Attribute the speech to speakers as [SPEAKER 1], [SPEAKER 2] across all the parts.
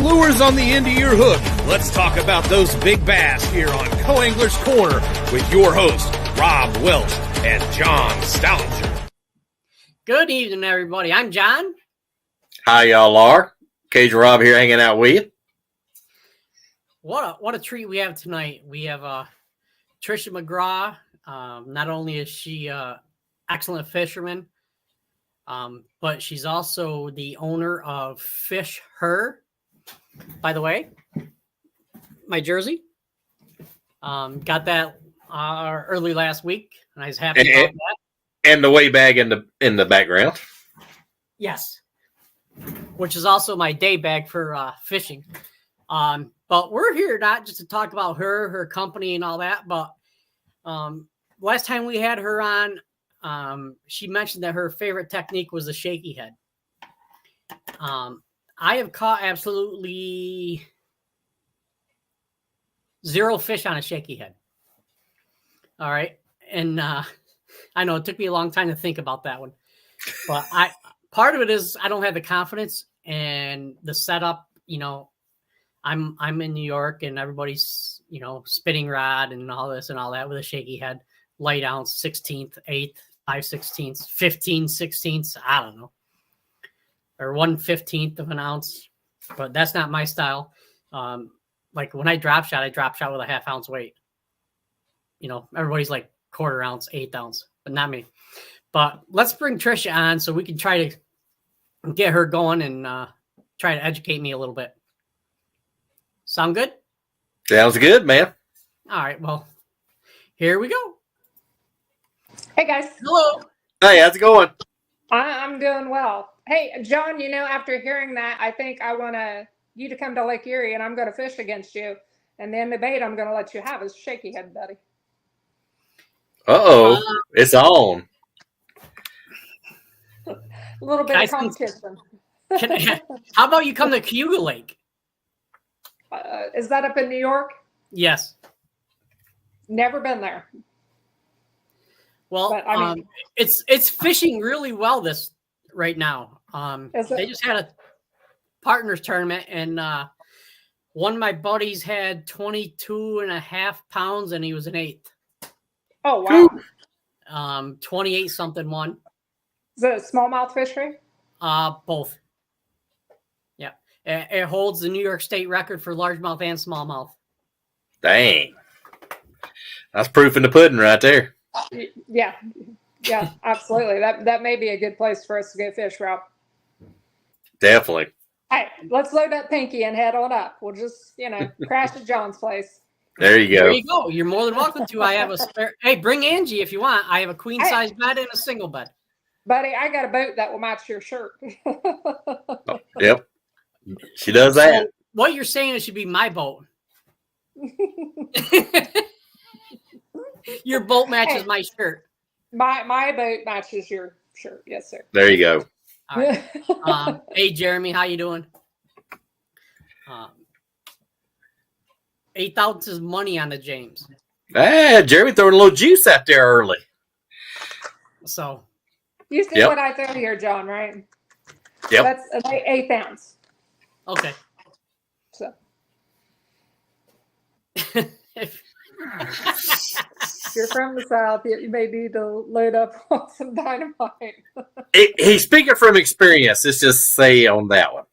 [SPEAKER 1] lures on the end of your hook. Let's talk about those big bass here on Co-Angler's Corner with your hosts, Rob Welch and John Stoudinger.
[SPEAKER 2] Good evening, everybody. I'm John.
[SPEAKER 3] Hi, y'all are. Cage Rob here hanging out with you.
[SPEAKER 2] What a treat we have tonight. We have Tricia Mcgraw. Not only is she excellent fisherman, but she's also the owner of Fish Her. By the way, my jersey. Got that early last week, and I was happy about that.
[SPEAKER 3] And the way bag in the background.
[SPEAKER 2] Yes, which is also my day bag for fishing. But we're here not just to talk about her company and all that, but last time we had her on, she mentioned that her favorite technique was the shaky head. I have caught absolutely zero fish on a shaky head. All right. And I know it took me a long time to think about that one, but part of it is I don't have the confidence and the setup. You know, I'm in New York and everybody's, spinning rod and all this and all that with a shaky head, light ounce, 16th, 8th, 5/16, 15, 16ths. I don't know. Or 1/15 of an ounce, but that's not my style. Like when I drop shot with a 1/2 ounce weight. Everybody's like 1/4 ounce, 1/8 ounce, but not me. But let's bring Tricia on so we can try to get her going and try to educate me a little bit. Sound good?
[SPEAKER 3] Sounds good, man.
[SPEAKER 2] All right. Well, here we go.
[SPEAKER 4] Hey, guys.
[SPEAKER 2] Hello.
[SPEAKER 3] Hey, how's it going?
[SPEAKER 4] I'm doing well. Hey, John, after hearing that, I think I want you to come to Lake Erie, and I'm going to fish against you. And then the bait I'm going to let you have is shaky head, buddy.
[SPEAKER 3] Uh-oh. It's on.
[SPEAKER 4] A little bit of competition.
[SPEAKER 2] How about you come to Cayuga Lake?
[SPEAKER 4] Is that up in New York?
[SPEAKER 2] Yes.
[SPEAKER 4] Never been there.
[SPEAKER 2] Well, but, it's fishing really well this right now. They just had a partners tournament, and one of my buddies had 22.5 pounds, and he was an 8th.
[SPEAKER 4] Oh, wow.
[SPEAKER 2] 28 something won.
[SPEAKER 4] Is it a smallmouth fishery?
[SPEAKER 2] Both. Yeah. It holds the New York State record for largemouth and smallmouth.
[SPEAKER 3] Dang. That's proof in the pudding right there.
[SPEAKER 4] Yeah, absolutely. That may be a good place for us to go fish, Rob.
[SPEAKER 3] Definitely.
[SPEAKER 4] Hey, let's load up Pinky and head on up. We'll just, crash at John's place.
[SPEAKER 3] There you go.
[SPEAKER 2] There you go. You're more than welcome to. I have a spare. Hey, bring Angie if you want. I have a queen size bed and a single bed.
[SPEAKER 4] Buddy, I got a boat that will match your shirt.
[SPEAKER 3] Yep. She does that.
[SPEAKER 2] So what you're saying, it should be my boat. Your boat matches my shirt.
[SPEAKER 4] My boat matches your shirt. Yes, sir.
[SPEAKER 3] There you go.
[SPEAKER 2] All right. Hey, Jeremy, how you doing? 8 ounces money on the James.
[SPEAKER 3] Jeremy throwing a little juice out there early.
[SPEAKER 2] So.
[SPEAKER 4] You see what I throw here, John, right?
[SPEAKER 3] Yep.
[SPEAKER 4] That's an 1/8 ounce.
[SPEAKER 2] Okay.
[SPEAKER 4] So. If you're from the South, you may need to load up on some dynamite.
[SPEAKER 3] He's speaking from experience. Let's just say on that one.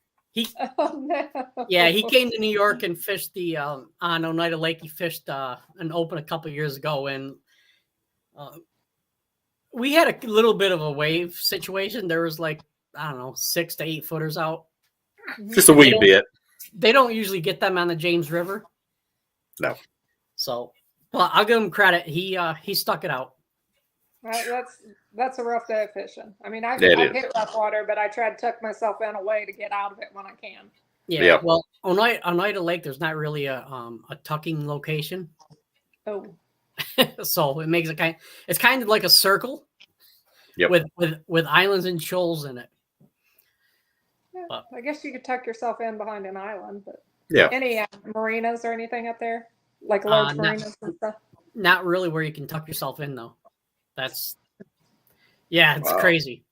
[SPEAKER 2] Yeah, he came to New York and fished the on Oneida Lake. He fished an open a couple of years ago, and we had a little bit of a wave situation. There was 6 to 8 footers out.
[SPEAKER 3] Just a wee bit.
[SPEAKER 2] They don't usually get them on the James River.
[SPEAKER 3] No.
[SPEAKER 2] So, well, I'll give him credit. He stuck it out.
[SPEAKER 4] That's a rough day of fishing. I mean, I've hit rough water, but I try to tuck myself in a way to get out of it when I can.
[SPEAKER 2] Yeah. Well, Oneida Lake, there's not really a tucking location.
[SPEAKER 4] Oh.
[SPEAKER 2] So it makes it's kind of like a circle.
[SPEAKER 3] Yep.
[SPEAKER 2] With islands and shoals in it.
[SPEAKER 4] Yeah, but I guess you could tuck yourself in behind an island, but
[SPEAKER 3] yeah.
[SPEAKER 4] Any marinas or anything up there? Like large marinas and stuff?
[SPEAKER 2] Not really where you can tuck yourself in, though. It's crazy.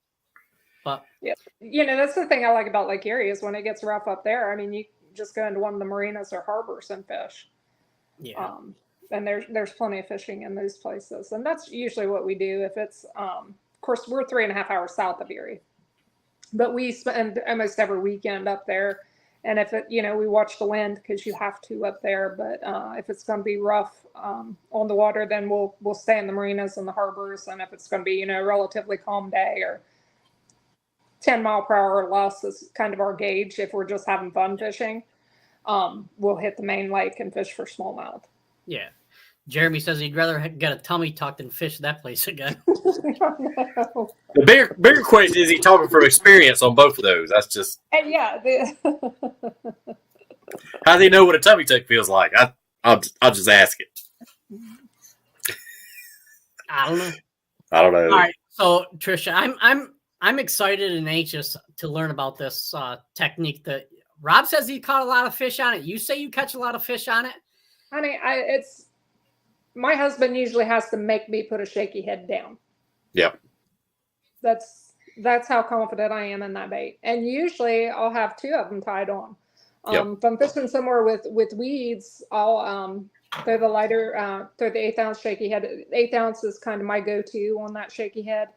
[SPEAKER 2] But
[SPEAKER 4] yeah, that's the thing I like about Lake Erie is when it gets rough up there. I mean, just go into one of the marinas or harbors and fish.
[SPEAKER 2] Yeah.
[SPEAKER 4] And there's plenty of fishing in those places. And that's usually what we do. If it's, of course, we're 3.5 hours south of Erie, but we spend almost every weekend up there. And if it, we watch the wind because you have to up there. But if it's going to be rough on the water, then we'll stay in the marinas and the harbors. And if it's going to be, a relatively calm day or 10 mile per hour or less is kind of our gauge. If we're just having fun fishing, we'll hit the main lake and fish for smallmouth.
[SPEAKER 2] Yeah. Jeremy says he'd rather get a tummy tuck than fish that place again.
[SPEAKER 3] The bigger question is he talking from experience on both of those? That's just.
[SPEAKER 4] And yeah.
[SPEAKER 3] How do you know what a tummy tuck feels like? I'll just ask it.
[SPEAKER 2] I don't know.
[SPEAKER 3] I don't know.
[SPEAKER 2] All right. So Tricia, I'm excited and anxious to learn about this technique that Rob says he caught a lot of fish on it. You say you catch a lot of fish on it?
[SPEAKER 4] Honey, it's my husband usually has to make me put a shaky head down.
[SPEAKER 3] Yep.
[SPEAKER 4] That's how confident I am in that bait. And usually I'll have 2 of them tied on. If I'm fishing somewhere with weeds, I'll throw the lighter, throw the 1/8 ounce shaky head. 1/8 ounce is kind of my go-to on that shaky head.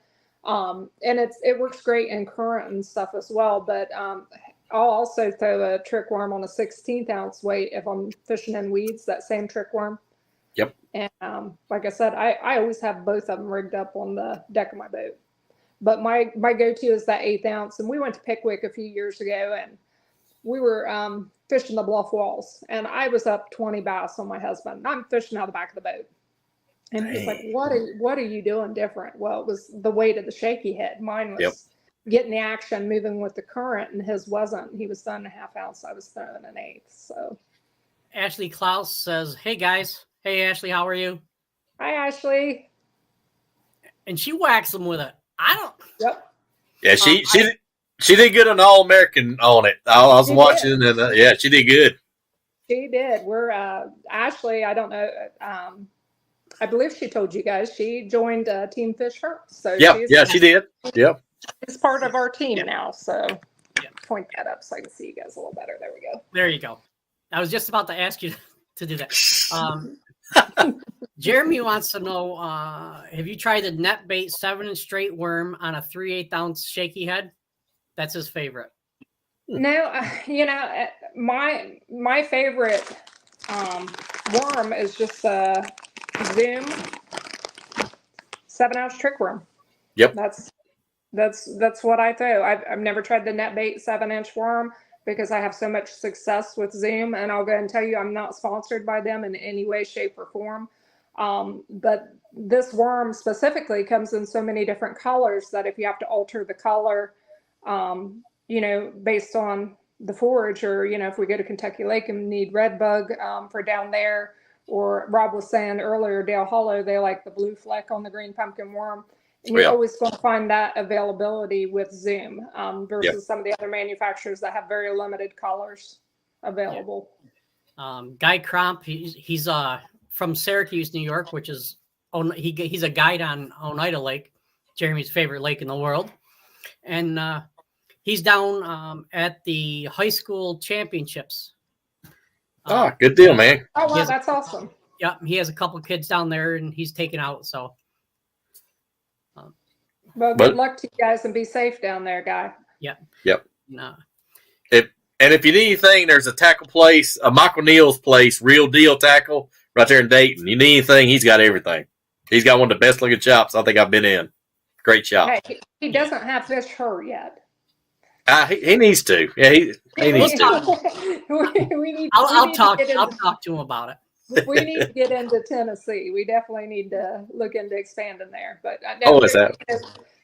[SPEAKER 4] And it works great in current and stuff as well. But I'll also throw a trick worm on a 1/16 ounce weight if I'm fishing in weeds, that same trick worm.
[SPEAKER 3] Yep.
[SPEAKER 4] And like I said, I always have both of them rigged up on the deck of my boat. But my go-to is that 1/8 ounce. And we went to Pickwick a few years ago, and we were fishing the bluff walls. And I was up 20 bass on my husband. I'm fishing out the back of the boat. And he's like, what are you doing different? Well, it was the weight of the shaky head. Mine was getting the action, moving with the current, and his wasn't. He was throwing a 1/2 ounce. I was throwing an 1/8. So
[SPEAKER 2] Ashley Klaus says, hey guys. Hey Ashley, how are you?
[SPEAKER 4] hi, Ashley.
[SPEAKER 2] And she whacks them with it. I don't.
[SPEAKER 4] Yep.
[SPEAKER 3] Yeah, she did good on All-American on it. I was watching, and she did good.
[SPEAKER 4] She did. We're Ashley. I don't know. I believe she told you guys she joined Team Fish Her. So
[SPEAKER 3] she did. Yep.
[SPEAKER 4] It's part of our team now. So point that up so I can see you guys a little better. There we go.
[SPEAKER 2] There you go. I was just about to ask you to do that. Jeremy wants to know, have you tried the net bait 7-inch straight worm on a 3/8 ounce shaky head? That's his favorite.
[SPEAKER 4] No, my favorite worm is just a Zoom 7-ounce trick worm.
[SPEAKER 3] Yep.
[SPEAKER 4] That's what I throw. I've never tried the net bait 7-inch worm because I have so much success with Zoom, and I'll go and tell you I'm not sponsored by them in any way, shape, or form. But this worm specifically comes in so many different colors that if you have to alter the color, based on the forage, or, if we go to Kentucky Lake and need red bug for down there, or Rob was saying earlier, Dale Hollow, they like the blue fleck on the green pumpkin worm. And you're always going to find that availability with Zoom versus some of the other manufacturers that have very limited colors available.
[SPEAKER 2] Guy Cromp, he's from Syracuse, New York, which is he's a guide on Oneida Lake, Jeremy's favorite lake in the world, and he's down at the high school championships.
[SPEAKER 3] Good deal, man.
[SPEAKER 4] Oh wow, that's awesome.
[SPEAKER 2] Yeah, he has a couple kids down there, and he's taken out. So.
[SPEAKER 4] Well, good luck to you guys and be safe down there, Guy.
[SPEAKER 3] Yep.
[SPEAKER 2] No.
[SPEAKER 3] If you need anything, there's a tackle place, a Michael Neal's place, Real Deal Tackle, right there in Dayton. You need anything, he's got everything. He's got one of the best looking shops I think I've been in. Great shop.
[SPEAKER 4] Hey, he doesn't have Fish Her yet.
[SPEAKER 3] He needs to. Yeah, he needs to.
[SPEAKER 2] I'll talk to him about it.
[SPEAKER 4] We need to get into Tennessee. We definitely need to look into expanding there. But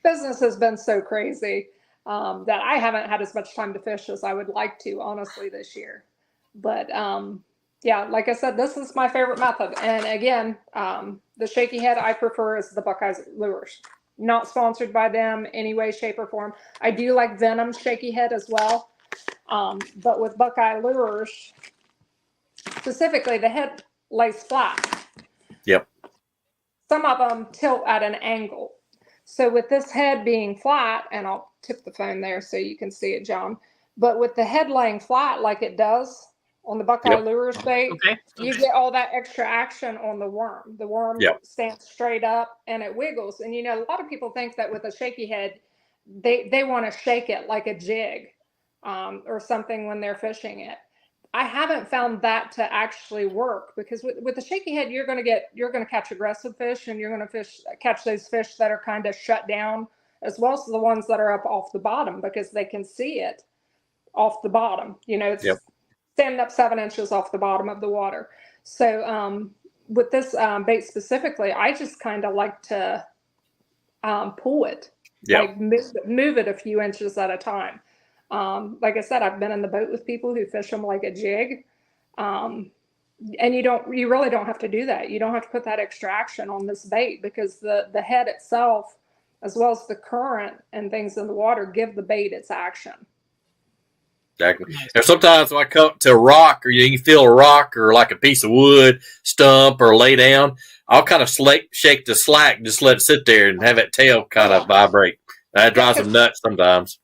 [SPEAKER 4] business has been so crazy that I haven't had as much time to fish as I would like to, honestly, this year. But like I said, this is my favorite method. And again, the shaky head I prefer is the Buckeyes lures. Not sponsored by them any way, shape, or form. I do like Venom's shaky head as well. But with Buckeye lures, specifically, the head lays flat.
[SPEAKER 3] Yep.
[SPEAKER 4] Some of them tilt at an angle. So with this head being flat, and I'll tip the phone there so you can see it, John. But with the head laying flat like it does, on the Buckeye Lures bait,
[SPEAKER 2] Okay.
[SPEAKER 4] you get all that extra action on the worm. The worm stands straight up and it wiggles. And you know, a lot of people think that with a shaky head, they want to shake it like a jig or something when they're fishing it. I haven't found that to actually work, because with the shaky head, you're going to catch aggressive fish, and you're going to catch those fish that are kind of shut down, as well as the ones that are up off the bottom, because they can see it off the bottom. You know, it's standing up 7 inches off the bottom of the water. So with this bait specifically, I just kind of like to pull it, like move it a few inches at a time. Like I said, I've been in the boat with people who fish them like a jig. And you really don't have to do that. You don't have to put that extra action on this bait, because the head itself, as well as the current and things in the water, give the bait its action.
[SPEAKER 3] Exactly. And sometimes when I come to a rock, or you can feel a rock or like a piece of wood, stump, or lay down, I'll kind of shake the slack, just let it sit there and have that tail kind of vibrate. That drives them nuts sometimes.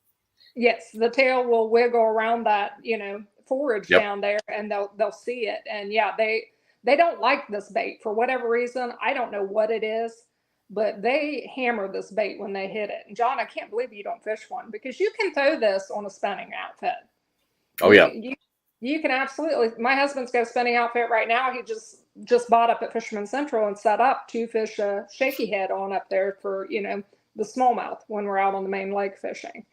[SPEAKER 4] Yes, the tail will wiggle around that, you know, forage down there, and they'll see it. And yeah, they don't like this bait for whatever reason. I don't know what it is, but they hammer this bait when they hit it. And John, I can't believe you don't fish one, because you can throw this on a spinning outfit.
[SPEAKER 3] Oh yeah,
[SPEAKER 4] you can absolutely. My husband's got a spinning outfit right now. He just bought up at Fisherman Central and set up to fish a shaky head on up there for, you know, the smallmouth when we're out on the main lake fishing.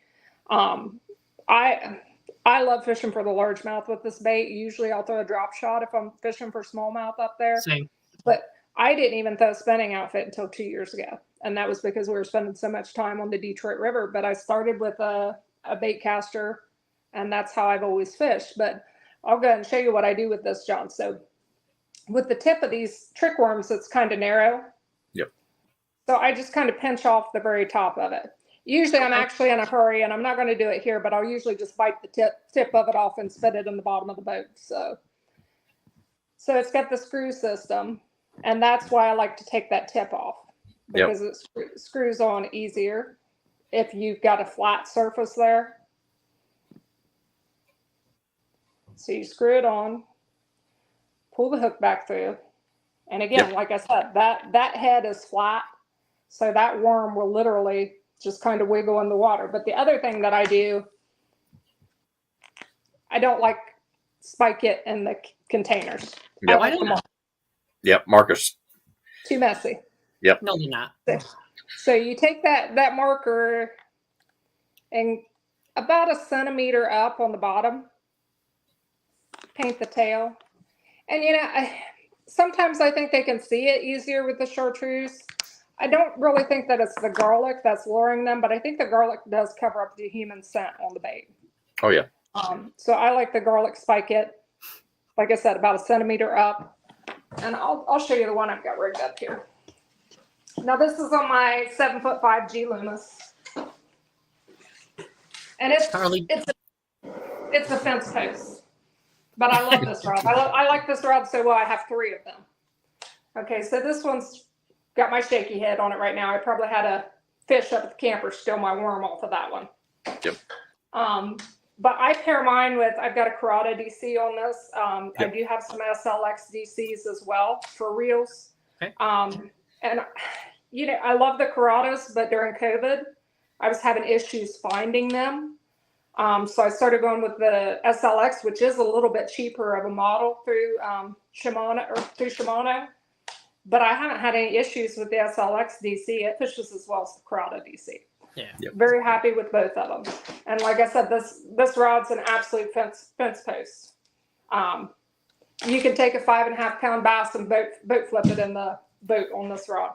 [SPEAKER 4] I love fishing for the largemouth with this bait. Usually I'll throw a drop shot if I'm fishing for smallmouth up there.
[SPEAKER 2] Same.
[SPEAKER 4] But I didn't even throw a spinning outfit until 2 years ago. And that was because we were spending so much time on the Detroit River. But I started with a bait caster, and that's how I've always fished. But I'll go ahead and show you what I do with this, John. So with the tip of these trick worms, it's kind of narrow.
[SPEAKER 3] Yep.
[SPEAKER 4] So I just kind of pinch off the very top of it. Usually I'm actually in a hurry, and I'm not going to do it here, but I'll usually just bite the tip of it off and spit it in the bottom of the boat. So it's got the screw system, and that's why I like to take that tip off, because it screws on easier if you've got a flat surface there. So you screw it on, pull the hook back through, and again, like I said, that head is flat, so that worm will literally just kind of wiggle in the water. But the other thing that I do, I don't like spike it in the containers.
[SPEAKER 3] Yep.
[SPEAKER 2] Why not?
[SPEAKER 3] Yep, markers.
[SPEAKER 4] Too messy.
[SPEAKER 3] Yep.
[SPEAKER 2] No, they're not.
[SPEAKER 4] So you take that marker and about 1 centimeter up on the bottom, paint the tail. And you know, sometimes I think they can see it easier with the chartreuse. I don't really think that it's the garlic that's luring them, but I think the garlic does cover up the human scent on the bait.
[SPEAKER 3] Oh yeah.
[SPEAKER 4] So I like the garlic spike it, like I said, about 1 centimeter up. And I'll show you the one I've got rigged up here. Now this is on my 7'5" G Loomis, and it's a fence post. But I love this rod. I like this rod so well. I have 3 of them. Okay, so this one's got my shaky head on it right now. I probably had a fish up at the camper steal my worm off of that one.
[SPEAKER 3] Yep.
[SPEAKER 4] But I pair mine with, I've got a Curado DC on this. I do have some SLX DCs as well for reels.
[SPEAKER 2] Okay.
[SPEAKER 4] And, you know, I love the Curados, but during COVID, I was having issues finding them. So I started going with the SLX, which is a little bit cheaper of a model through Shimano. But I haven't had any issues with the SLX DC. It fishes as well as the Curado DC.
[SPEAKER 2] Yeah.
[SPEAKER 3] Yep.
[SPEAKER 4] Very happy with both of them. And like I said, this rod's an absolute fence post. You can take a 5.5 pound bass and boat flip it in the boat on this rod.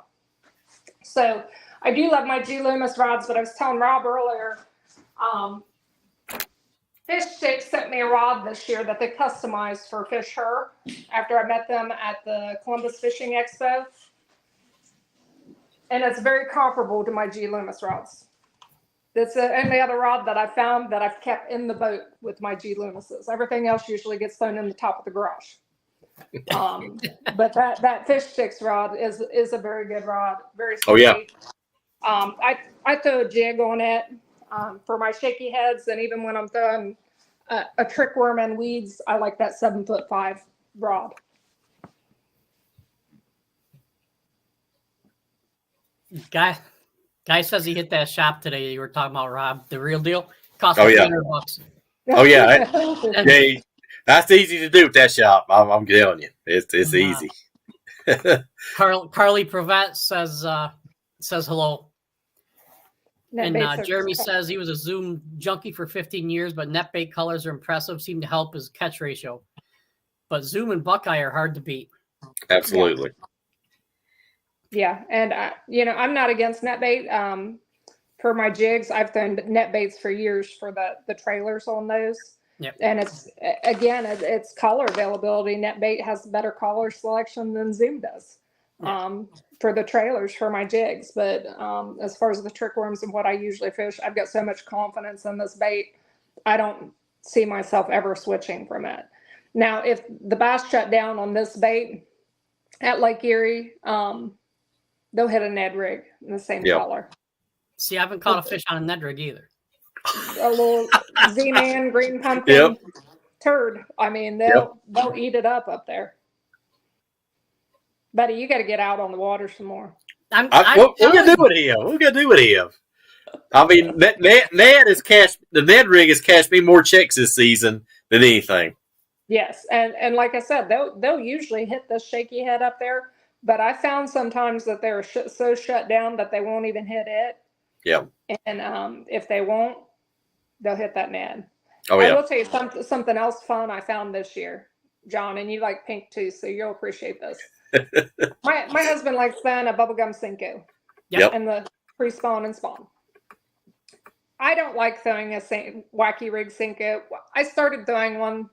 [SPEAKER 4] So I do love my G Loomis rods, but I was telling Rob earlier, Fish Stick sent me a rod this year that they customized for Fish Her after I met them at the Columbus Fishing Expo. And it's very comparable to my G Loomis rods. That's the only other rod that I've found that I've kept in the boat with my G Loomises. Everything else usually gets thrown in the top of the garage. But that Fish Sticks rod is a very good rod. Very sweet. Oh yeah. I throw a jig on it for my shaky heads, and even when I'm throwing a trick worm and weeds, I like that 7'5" rod.
[SPEAKER 2] Guy says he hit that shop today. You were talking about, Rob, the real deal. Cost
[SPEAKER 3] Oh, yeah.
[SPEAKER 2] $100.
[SPEAKER 3] Oh yeah, yeah. That's easy to do with that shop. I'm telling you, it's easy.
[SPEAKER 2] Carly Prevet says hello.
[SPEAKER 4] Net
[SPEAKER 2] And Jeremy says he was a Zoom junkie for 15 years, but net bait colors are impressive. Seem to help his catch ratio. But Zoom and Buckeye are hard to beat.
[SPEAKER 3] Absolutely.
[SPEAKER 4] Yeah, and I'm not against net bait. For my jigs, I've thrown net baits for years for the trailers on those.
[SPEAKER 2] Yep.
[SPEAKER 4] And it's color availability. Net bait has better color selection than Zoom does. For the trailers for my jigs. But as far as the trick worms and what I usually fish, I've got so much confidence in this bait. I don't see myself ever switching from it. Now, if the bass shut down on this bait at Lake Erie, they'll hit a Ned rig in the same color.
[SPEAKER 2] See, I haven't caught a fish on a Ned rig either.
[SPEAKER 4] A little Z-Man, green pumpkin, turd. I mean, they'll eat it up there. Buddy, you got to get out on the water some more.
[SPEAKER 3] We're gonna do it here. We're gonna do it here. I mean, Ned has cashed. The Ned rig has cashed me more checks this season than anything.
[SPEAKER 4] Yes, and like I said, they'll usually hit the shaky head up there. But I found sometimes that they're so shut down that they won't even hit it.
[SPEAKER 3] Yeah.
[SPEAKER 4] And if they won't, they'll hit that Ned.
[SPEAKER 3] Oh yeah.
[SPEAKER 4] I will tell you something else fun I found this year, John, and you like pink too, so you'll appreciate this. my husband likes throwing a bubblegum Cinco.
[SPEAKER 3] Yep.
[SPEAKER 4] And the pre-spawn and spawn. I don't like throwing a wacky rig Cinco. I started throwing one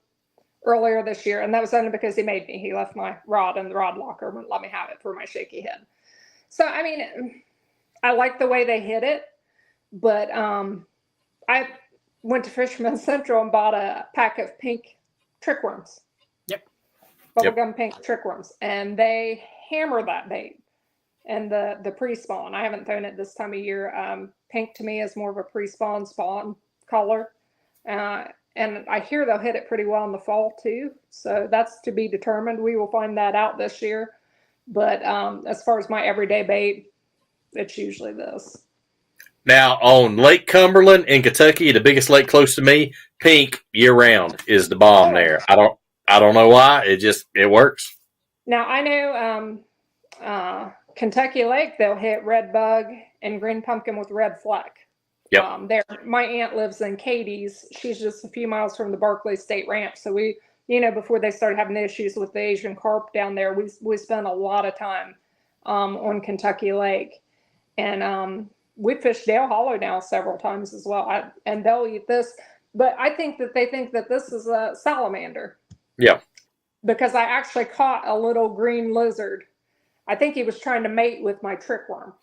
[SPEAKER 4] earlier this year, and that was only because he made me. He left my rod in the rod locker and wouldn't let me have it for my shaky head. So, I mean, I like the way they hit it, but I went to Fisherman's Central and bought a pack of pink trick worms.
[SPEAKER 2] Yep.
[SPEAKER 4] Bubblegum pink trick worms, and they hammer that bait. And the pre-spawn, I haven't thrown it this time of year. Pink to me is more of a pre-spawn spawn color. And I hear they'll hit it pretty well in the fall too. So that's to be determined. We will find that out this year. But as far as my everyday bait, it's usually this.
[SPEAKER 3] Now on Lake Cumberland in Kentucky, the biggest lake close to me, pink year round is the bomb there. I don't know why. It works.
[SPEAKER 4] Now I know Kentucky Lake, they'll hit red bug and green pumpkin with red fleck.
[SPEAKER 3] Yep.
[SPEAKER 4] My aunt lives in Katie's. She's just a few miles from the Barkley State Ranch. So we, before they started having issues with the Asian carp down there, we spent a lot of time on Kentucky Lake. And we fished Dale Hollow now several times as well. And they'll eat this. But I think that they think that this is a salamander.
[SPEAKER 3] Yeah.
[SPEAKER 4] Because I actually caught a little green lizard. I think he was trying to mate with my trick worm.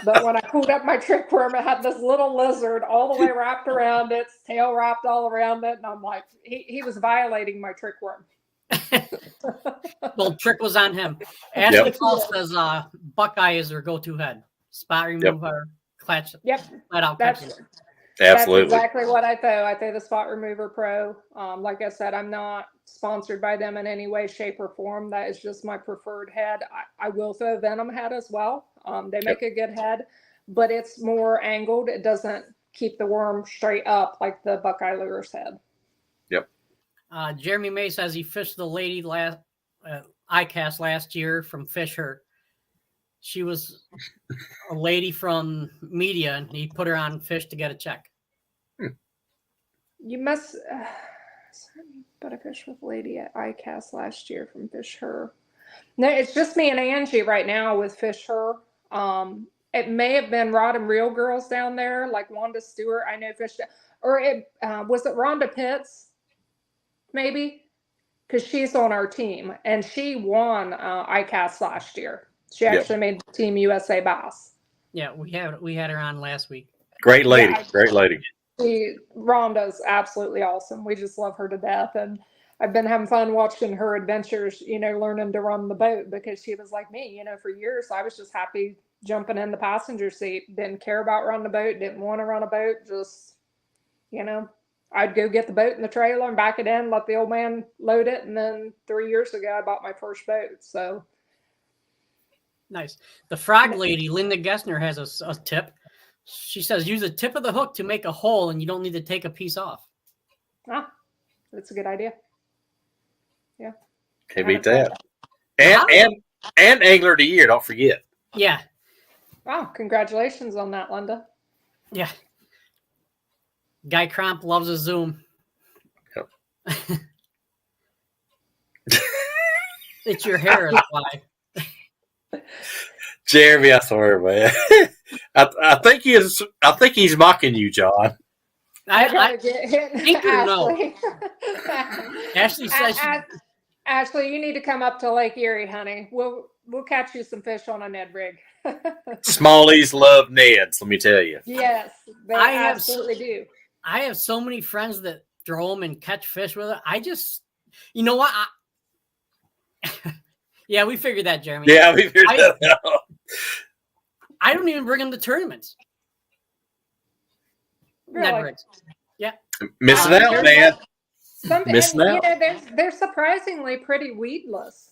[SPEAKER 4] But when I pulled up my trick worm, it had this little lizard all the way wrapped around it, its tail wrapped all around it. And I'm like, he was violating my trick worm.
[SPEAKER 2] Well, trick was on him. Ashley Paul says Buckeye is her go-to head. Spot remover, clutch.
[SPEAKER 4] Yep.
[SPEAKER 2] Flat out catching.
[SPEAKER 3] Absolutely.
[SPEAKER 4] That's exactly what I throw. I throw the Spot Remover Pro. Like I said, I'm not sponsored by them in any way, shape, or form. That is just my preferred head. I will throw Venom head as well. They make a good head, but it's more angled. It doesn't keep the worm straight up like the Buckeye Lures head.
[SPEAKER 3] Yep.
[SPEAKER 2] Jeremy May says he fished the lady ICAST last year from Fisher. She was a lady from media, and he put her on fish to get a check.
[SPEAKER 4] You must, but I fished with a lady at ICAST last year from Fish Her. No, it's just me and Angie right now with Fish Her. It may have been Rod and Reel girls down there, like Wanda Stewart. I know fished, or was it Rhonda Pitts? Maybe, because she's on our team and she won ICAST last year. She actually made Team USA Bass.
[SPEAKER 2] Yeah, we had her on last week.
[SPEAKER 3] Great lady, great lady.
[SPEAKER 4] Rhonda's absolutely awesome. We just love her to death, and I've been having fun watching her adventures. Learning to run the boat because she was like me. For years I was just happy jumping in the passenger seat. Didn't care about running a boat. Didn't want to run a boat. Just I'd go get the boat in the trailer and back it in, let the old man load it. And then 3 years ago, I bought my first boat. So
[SPEAKER 2] nice. The frog lady, Linda Gessner, has a tip. She says, use the tip of the hook to make a hole and you don't need to take a piece off.
[SPEAKER 4] Ah, that's a good idea. Yeah.
[SPEAKER 3] Can't beat that. And Angler of the Year, don't forget.
[SPEAKER 2] Yeah.
[SPEAKER 4] Wow, congratulations on that, Linda.
[SPEAKER 2] Yeah. Guy Cromp loves a Zoom.
[SPEAKER 3] Yep.
[SPEAKER 2] It's your hair is why.
[SPEAKER 3] Jeremy, I swear, man. I think he's mocking you, John.
[SPEAKER 4] I get hit.
[SPEAKER 2] Think or no? Ashley says
[SPEAKER 4] Ashley, you need to come up to Lake Erie, honey. We'll catch you some fish on a Ned rig.
[SPEAKER 3] Smallies love Neds, let me tell you.
[SPEAKER 4] Yes, they absolutely do.
[SPEAKER 2] I have so many friends that throw them and catch fish with it. I just, you know what? Yeah, we figured that, Jeremy.
[SPEAKER 3] Yeah, we figured that out.
[SPEAKER 2] I don't even bring them to tournaments.
[SPEAKER 4] Really?
[SPEAKER 2] Ned rigs. Yeah.
[SPEAKER 3] Missing out, man.
[SPEAKER 4] Missing out. You know, they're surprisingly pretty weedless.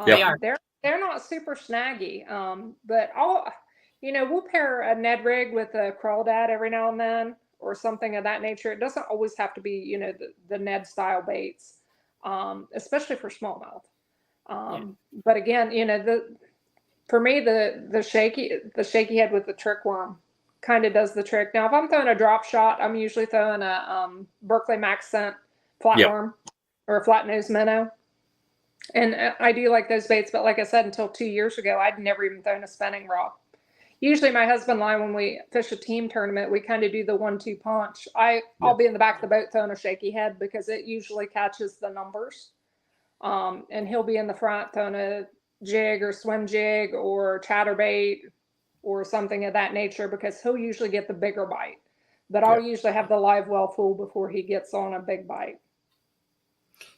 [SPEAKER 2] They are.
[SPEAKER 4] They're not super snaggy. But we'll pair a Ned rig with a crawdad every now and then, or something of that nature. It doesn't always have to be, the Ned style baits, especially for smallmouth. But again, for me, the shaky head with the trick worm kind of does the trick. Now, if I'm throwing a drop shot, I'm usually throwing a Berkeley Max Scent flatworm or a flat nose minnow. And I do like those baits, but like I said, until 2 years ago, I'd never even thrown a spinning rod. Usually my husband and I, when we fish a team tournament, we kind of do the 1-2 punch. I'll be in the back of the boat throwing a shaky head because it usually catches the numbers. And he'll be in the front throwing a jig or swim jig or chatterbait or something of that nature because he'll usually get the bigger bite. But I'll usually have the live well full before he gets on a big bite.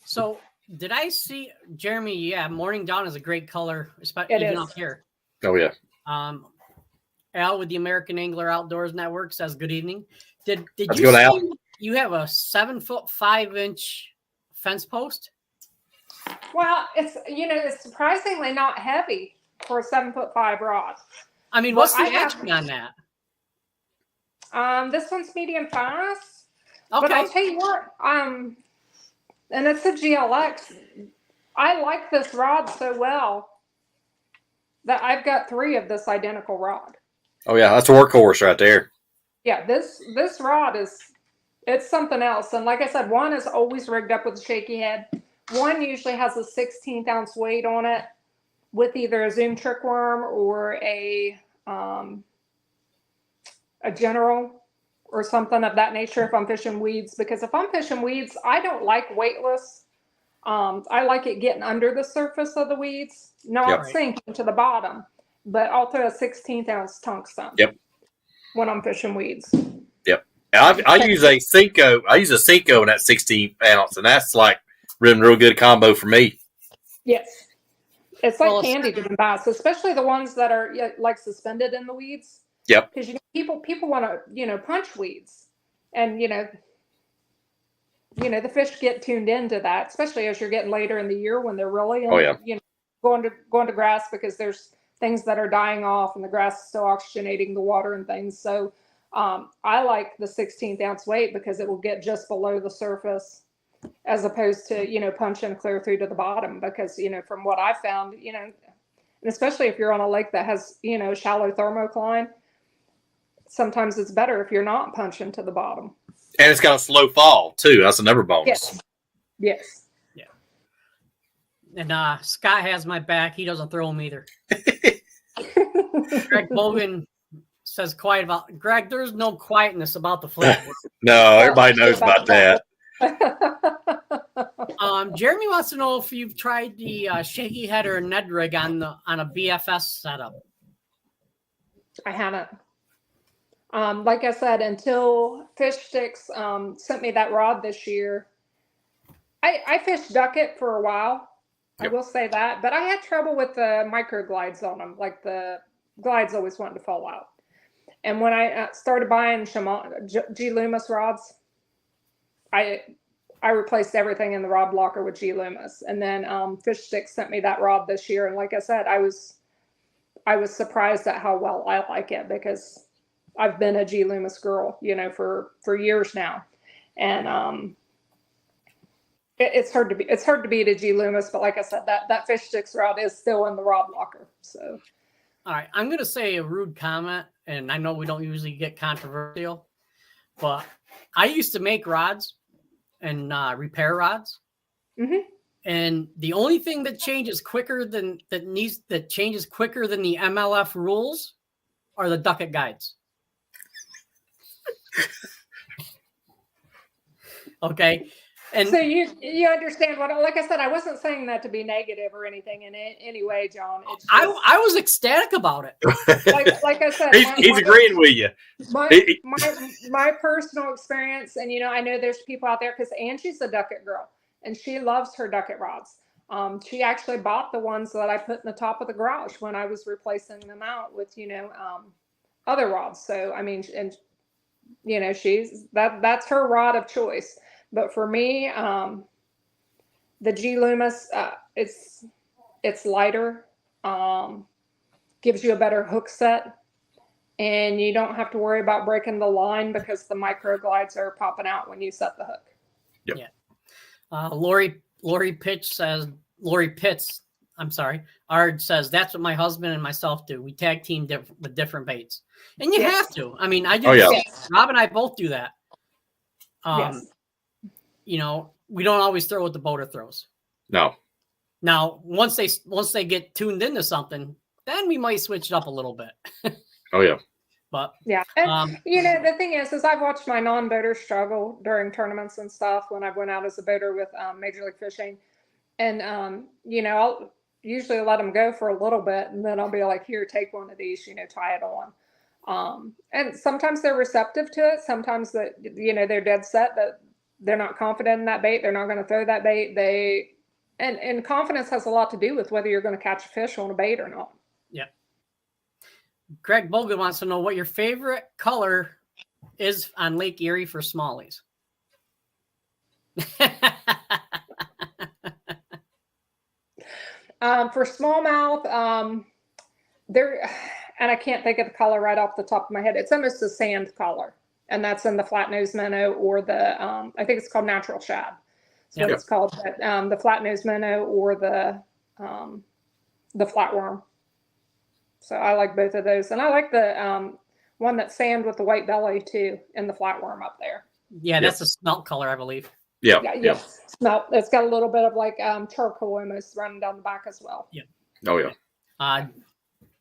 [SPEAKER 2] So did I see, Jeremy, yeah, Morning Dawn is a great color, especially even up here.
[SPEAKER 3] Oh, yeah.
[SPEAKER 2] Al with the American Angler Outdoors Network says, good evening. Did you see you have a 7'5" fence post?
[SPEAKER 4] Well, it's surprisingly not heavy for a 7'5" rod.
[SPEAKER 2] I mean, what's the action on that?
[SPEAKER 4] This one's medium fast.
[SPEAKER 2] Okay.
[SPEAKER 4] But I'll tell you what, and it's a GLX. I like this rod so well that I've got 3 of this identical rod.
[SPEAKER 3] Oh yeah, that's a workhorse right there.
[SPEAKER 4] Yeah, this rod it's something else. And like I said, one is always rigged up with a shaky head. One usually has a 16th ounce weight on it with either a Zoom trick worm or a general or something of that nature if I'm fishing weeds. Because if I'm fishing weeds, I don't like weightless. I like it getting under the surface of the weeds, not sinking to the bottom. But I'll throw a 16th ounce tungsten when I'm fishing weeds.
[SPEAKER 3] Yep. I use a Cinco. I use a Cinco in that 16 ounce, and that's like real good combo for me.
[SPEAKER 4] Yes. It's like candy to bass, especially the ones that are like suspended in the weeds.
[SPEAKER 3] Yep.
[SPEAKER 4] Because people want to punch weeds, and the fish get tuned into that, especially as you're getting later in the year when they're really going to grass because there's things that are dying off and the grass is still oxygenating the water and things. So I like the 16th ounce weight because it will get just below the surface as opposed to, punching clear through to the bottom because, from what I found, and especially if you're on a lake that has, shallow thermocline, sometimes it's better if you're not punching to the bottom.
[SPEAKER 3] And it's got a slow fall too. That's another bonus.
[SPEAKER 4] Yes.
[SPEAKER 2] Yeah. And Scott has my back. He doesn't throw them either. Greg Bogan says Greg, there's no quietness about the flat.
[SPEAKER 3] No, everybody knows about that.
[SPEAKER 2] Jeremy wants to know if you've tried the shaky head or Ned rig on a BFS setup.
[SPEAKER 4] I haven't. Like I said, until Fish Sticks sent me that rod this year, I fished ducket for a while. Yep. I will say that, but I had trouble with the micro glides on them. Like the glides always wanted to fall out. And when I started buying G. Loomis rods, I replaced everything in the rod blocker with G Loomis, and then Fish Sticks sent me that rod this year. And like I said, I was surprised at how well I like it, because I've been a G Loomis girl, for years now, and it's hard to beat a G Loomis. But like I said, that Fish Sticks rod is still in the rod blocker. So,
[SPEAKER 2] all right, I'm gonna say a rude comment, and I know we don't usually get controversial, but I used to make rods and repair rods.
[SPEAKER 4] Mm-hmm.
[SPEAKER 2] And the only thing that changes quicker than the MLF rules are the ducket guides. Okay. And
[SPEAKER 4] so you understand what, like I said, I wasn't saying that to be negative or anything in any way, John. It's just,
[SPEAKER 2] I was ecstatic about it.
[SPEAKER 4] Like I said,
[SPEAKER 3] he's agreeing with you.
[SPEAKER 4] My personal experience, and I know there's people out there, because Angie's a ducket girl and she loves her ducket rods. She actually bought the ones that I put in the top of the garage when I was replacing them out with other rods. So I mean, and that's her rod of choice. But for me, the G Loomis, it's lighter, gives you a better hook set, and you don't have to worry about breaking the line because the micro glides are popping out when you set the hook.
[SPEAKER 3] Yep.
[SPEAKER 2] Yeah. Lori Pitts, Ard says, that's what my husband and myself do. We tag team with different baits. And you have to. I mean, I do.
[SPEAKER 4] Yes.
[SPEAKER 2] Rob and I both do that.
[SPEAKER 4] Yes.
[SPEAKER 2] We don't always throw what the boater throws.
[SPEAKER 3] No.
[SPEAKER 2] Now, once they get tuned into something, then we might switch it up a little bit.
[SPEAKER 3] Oh yeah.
[SPEAKER 2] But
[SPEAKER 4] yeah, and the thing is I've watched my non-boaters struggle during tournaments and stuff when I went out as a boater with Major League Fishing, and I'll usually let them go for a little bit, and then I'll be like, here, take one of these, tie it on. And sometimes they're receptive to it. Sometimes they're dead set that they're not confident in that bait. They're not going to throw that bait. And confidence has a lot to do with whether you're going to catch a fish on a bait or not.
[SPEAKER 2] Yeah. Greg Bogan wants to know what your favorite color is on Lake Erie for smallies.
[SPEAKER 4] For smallmouth, there, and I can't think of the color right off the top of my head. It's almost a sand color, and that's in the flat-nosed minnow or the I think it's called natural shad. That's what it's called. But, the flat-nosed minnow or the flatworm. So I like both of those, and I like the one that's sand with the white belly too, and the flatworm up there.
[SPEAKER 2] Yeah, that's a smelt color, I believe.
[SPEAKER 3] Yeah.
[SPEAKER 4] Yes, smelt. It's got a little bit of like charcoal almost running down the back as well.
[SPEAKER 2] Yeah.
[SPEAKER 3] Oh yeah.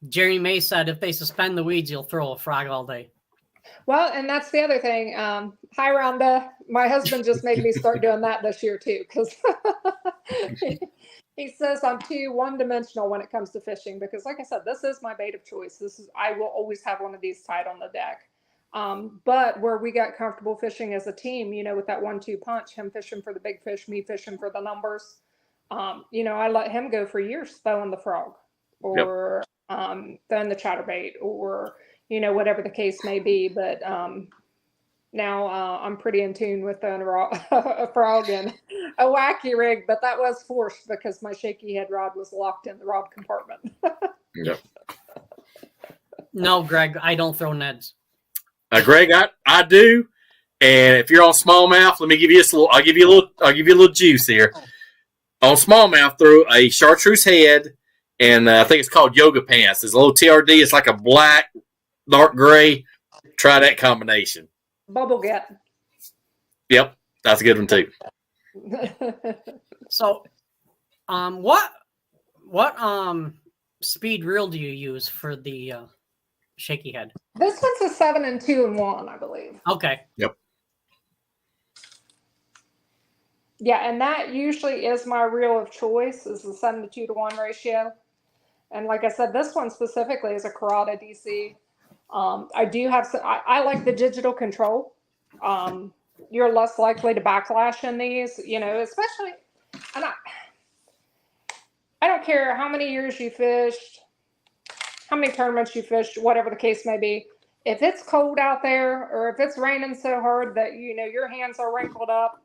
[SPEAKER 2] Jerry May said, if they suspend the weeds, you'll throw a frog all day.
[SPEAKER 4] Well, and that's the other thing. Hi, Rhonda. My husband just made me start doing that this year too, because he says I'm too one-dimensional when it comes to fishing. Because, like I said, this is my bait of choice. I will always have one of these tied on the deck. But where we got comfortable fishing as a team, with that 1-2 punch, him fishing for the big fish, me fishing for the numbers. I let him go for years throwing the frog or throwing the chatterbait or whatever the case may be. But now I'm pretty in tune with throwing a frog and a wacky rig, but that was forced because my shaky head rod was locked in the rod compartment.
[SPEAKER 3] Yep.
[SPEAKER 2] No, Greg, I don't throw Neds.
[SPEAKER 3] Greg, I do. And if you're on smallmouth, let me give you I'll give you a little juice here. On smallmouth, throw a chartreuse head, and I think it's called yoga pants. It's a little TRD. It's like a black, dark gray. Try that combination.
[SPEAKER 4] Bubble get.
[SPEAKER 3] Yep, that's a good one too.
[SPEAKER 2] So, what speed reel do you use for the shaky head?
[SPEAKER 4] This one's a 7 and 2 and 1, I believe.
[SPEAKER 2] Okay.
[SPEAKER 3] Yep.
[SPEAKER 4] Yeah, and that usually is my reel of choice, is the 7 to 2 to 1 ratio. And like I said, this one specifically is a Karada DC. I do have some, I like the digital control. You're less likely to backlash in these, especially, and I don't care how many years you fished, how many tournaments you fished, whatever the case may be. if it's cold out there or if it's raining so hard that, you know, your hands are wrinkled up,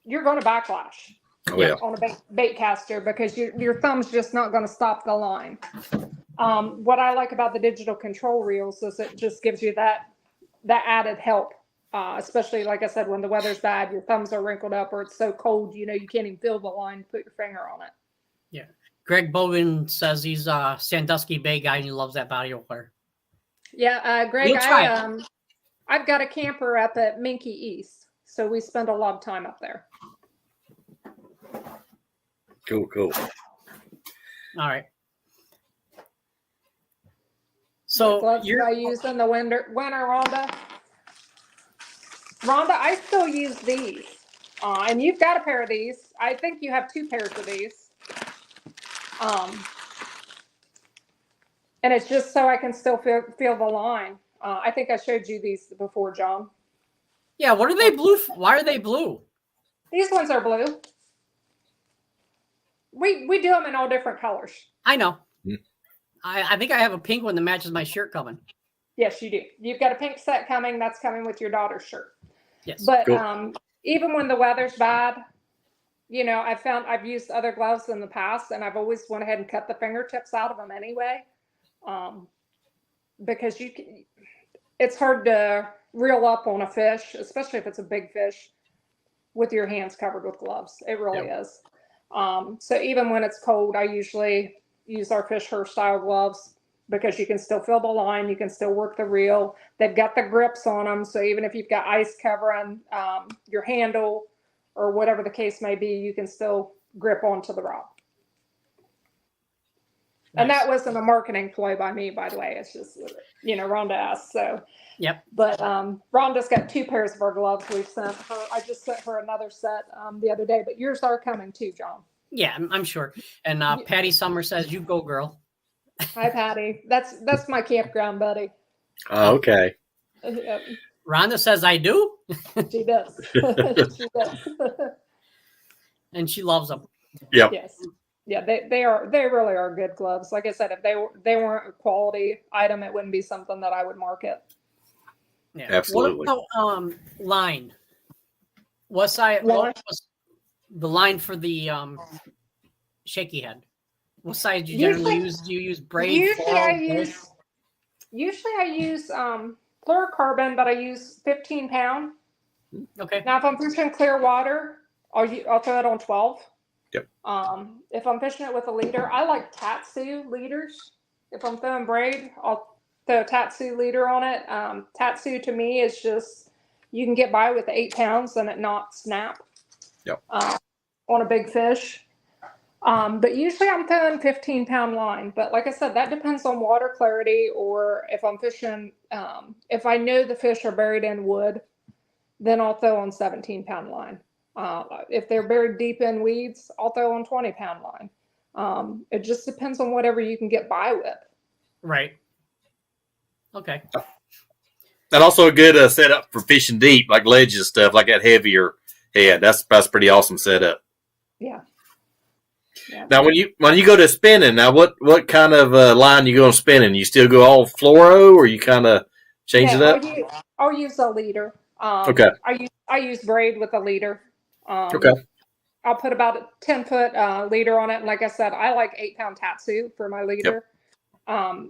[SPEAKER 4] you're going to backlash on a bait caster because your thumb's just not going to stop the line. What I like about the digital control reels is it just gives you that added help, especially, like I said, when the weather's bad, your thumbs are wrinkled up or it's so cold, you know, you can't even feel the line, put your finger on it.
[SPEAKER 2] Yeah. Greg Bogan says he's a Sandusky Bay guy and he loves that body oiler.
[SPEAKER 4] Yeah, Greg, I've got a camper up at Minky East, so we spend a lot of time up there.
[SPEAKER 3] Cool.
[SPEAKER 2] All right. So
[SPEAKER 4] gloves I use in the winter, Rhonda. Rhonda, I still use these, and you've got a pair of these. I think you have 2 pairs of these. And it's just so I can still feel the line. I think I showed you these before, John.
[SPEAKER 2] Yeah, what are they blue? Why are they blue?
[SPEAKER 4] These ones are blue. We do them in all different colors.
[SPEAKER 2] I know. I think I have a pink one that matches my shirt coming.
[SPEAKER 4] Yes, you do. You've got a pink set coming. That's coming with your daughter's shirt.
[SPEAKER 2] Yes.
[SPEAKER 4] But
[SPEAKER 3] cool.
[SPEAKER 4] Even when the weather's bad, you know, I've used other gloves in the past, and I've always went ahead and cut the fingertips out of them anyway, because it's hard to reel up on a fish, especially if it's a big fish, with your hands covered with gloves. It really is. So even when it's cold, I usually use our Fisher style gloves because you can still feel the line, you can still work the reel. They've got the grips on them, so even if you've got ice covering your handle or whatever the case may be, you can still grip onto the rod. Nice. And that wasn't a marketing ploy by me, by the way. It's just, you know, Rhonda asked. So,
[SPEAKER 2] yep.
[SPEAKER 4] But Rhonda's got 2 pairs of our gloves we've sent her. I just sent her another set the other day, but yours are coming too, John.
[SPEAKER 2] Yeah, I'm sure. And Patty Summer says, "You go, girl."
[SPEAKER 4] Hi, Patty. That's my campground buddy.
[SPEAKER 3] Oh, okay.
[SPEAKER 4] Yep.
[SPEAKER 2] Rhonda says, "I do."
[SPEAKER 4] She does. She does.
[SPEAKER 2] And she loves them.
[SPEAKER 3] Yep.
[SPEAKER 4] Yes. Yeah, they really are good gloves. Like I said, if they weren't a quality item, it wouldn't be something that I would market.
[SPEAKER 2] Yeah,
[SPEAKER 3] absolutely.
[SPEAKER 2] What about line? What size? What was the line for the shaky head? What size do you generally use? Do you use braid?
[SPEAKER 4] Usually I use fluorocarbon, but I use 15 pound.
[SPEAKER 2] Okay.
[SPEAKER 4] Now, if I'm fishing clear water, I'll throw it on 12.
[SPEAKER 3] Yep.
[SPEAKER 4] If I'm fishing it with a leader, I like Tatsu leaders. If I'm throwing braid, I'll throw a Tatsu leader on it. Tatsu to me is just, you can get by with 8 pounds and it not snap.
[SPEAKER 3] Yep.
[SPEAKER 4] On a big fish. But usually I'm throwing 15 pound line. But like I said, that depends on water clarity, or if I'm fishing, if I know the fish are buried in wood, then I'll throw on 17 pound line. If they're buried deep in weeds, I'll throw on 20 pound line. It just depends on whatever you can get by with.
[SPEAKER 2] Right. Okay.
[SPEAKER 3] And also a good setup for fishing deep, like ledges and stuff, like that heavier head. That's pretty awesome setup.
[SPEAKER 4] Yeah. Yeah.
[SPEAKER 3] Now, when you go to spinning, now what kind of line you go on spinning? You still go all fluoro, or you kind of change it up?
[SPEAKER 4] I'll use a leader.
[SPEAKER 3] Okay.
[SPEAKER 4] I use braid with a leader.
[SPEAKER 3] Okay.
[SPEAKER 4] I'll put about a 10-foot leader on it, and like I said, I like 8 pound Tatsu for my leader. Yep.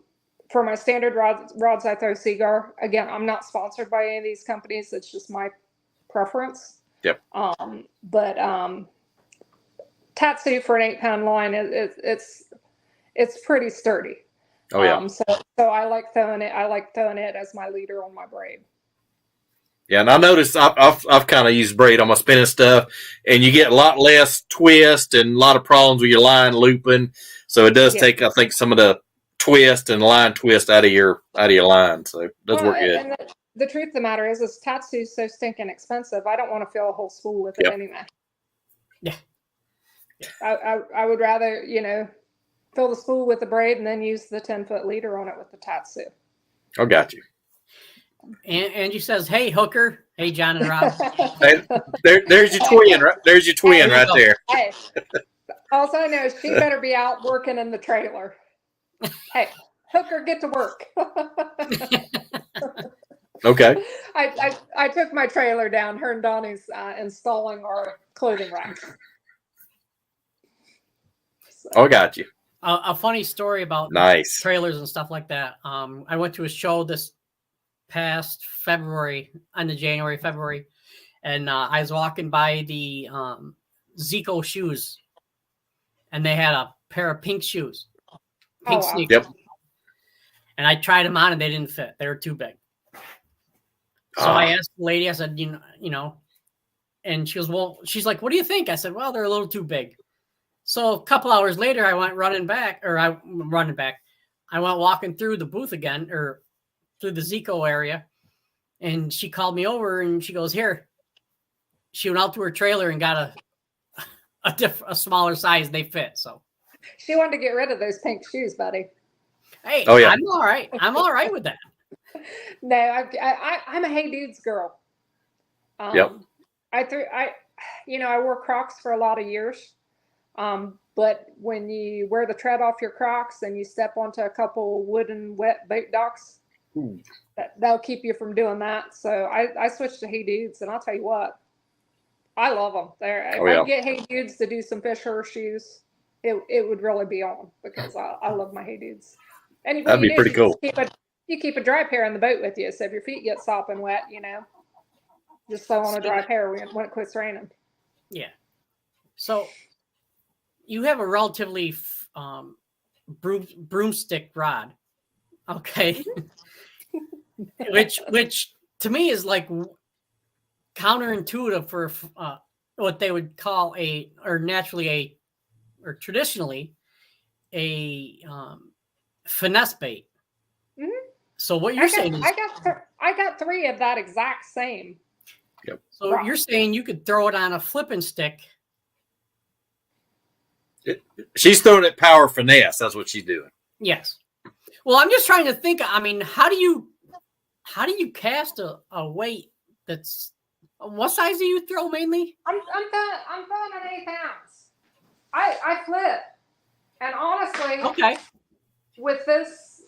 [SPEAKER 4] For my standard rods, I throw Seagar. Again, I'm not sponsored by any of these companies. It's just my preference.
[SPEAKER 3] Yep.
[SPEAKER 4] But Tatsu for an 8 pound line it's pretty sturdy.
[SPEAKER 3] Oh yeah.
[SPEAKER 4] So I like throwing it. I like throwing it as my leader on my braid.
[SPEAKER 3] Yeah, and I noticed I've kind of used braid on my spinning stuff, and you get a lot less twist and a lot of problems with your line looping. So it does take, I think, some of the twist and line twist out of your line. So it does work good.
[SPEAKER 4] And the truth of the matter is Tatsu's so stinking expensive. I don't want to fill a whole spool with it anyway.
[SPEAKER 2] Yeah.
[SPEAKER 4] I would rather, fill the spool with the braid and then use the 10-foot leader on it with the Tatsu.
[SPEAKER 3] I got you.
[SPEAKER 2] And Angie says, "Hey, hooker." Hey, John and Rob.
[SPEAKER 3] Hey, there's your twin. Right? There's your twin right there.
[SPEAKER 4] Hey, also I know she better be out working in the trailer. Hey, hooker, get to work.
[SPEAKER 3] Okay.
[SPEAKER 4] I took my trailer down. Her and Donnie's installing our clothing rack. So.
[SPEAKER 3] Oh, I got you.
[SPEAKER 2] A funny story about
[SPEAKER 3] nice
[SPEAKER 2] trailers and stuff like that. I went to a show this past February, February, and I was walking by the Zico shoes, and they had a pair of pink shoes, pink sneakers.
[SPEAKER 3] Yep.
[SPEAKER 2] And I tried them on, and they didn't fit. They were too big. So I asked the lady. I said, you know, and she goes, well, she's like, what do you think? I said, well, they're a little too big. So a couple hours later, I went running back. I went walking through the booth again, or through the Zico area, and she called me over and she goes, here. She went out to her trailer and got a smaller size. They fit. So
[SPEAKER 4] she wanted to get rid of those pink shoes, buddy.
[SPEAKER 2] Hey, oh, yeah. I'm all right. I'm all right with that.
[SPEAKER 4] No, I'm a Hey Dudes girl.
[SPEAKER 3] Yep.
[SPEAKER 4] I wore Crocs for a lot of years. But when you wear the tread off your Crocs and you step onto a couple wooden wet boat docks, that'll keep you from doing that. So I switched to Hey Dudes, and I'll tell you what, I love them. If I get Hey Dudes to do some fish horseshoes, it would really be on, because I love my Hey Dudes. And
[SPEAKER 3] that'd be pretty cool.
[SPEAKER 4] You keep a dry pair in the boat with you, so if your feet get sopping wet, just sew on a dry pair when it quits raining.
[SPEAKER 2] Yeah. So you have a relatively broomstick rod, okay? which to me is like counterintuitive for what they would call traditionally a finesse bait.
[SPEAKER 4] Mm-hmm.
[SPEAKER 2] So what you're saying is
[SPEAKER 4] I got 3 of that exact same.
[SPEAKER 3] Yep.
[SPEAKER 2] So you're saying you could throw it on a flipping stick.
[SPEAKER 3] She's throwing it power finesse. That's what she's doing.
[SPEAKER 2] Yes. Well, I'm just trying to think. I mean, how do you cast a weight that's what size do you throw mainly?
[SPEAKER 4] I'm throwing an 1/8 ounce. I flip, and honestly,
[SPEAKER 2] okay.
[SPEAKER 4] With this,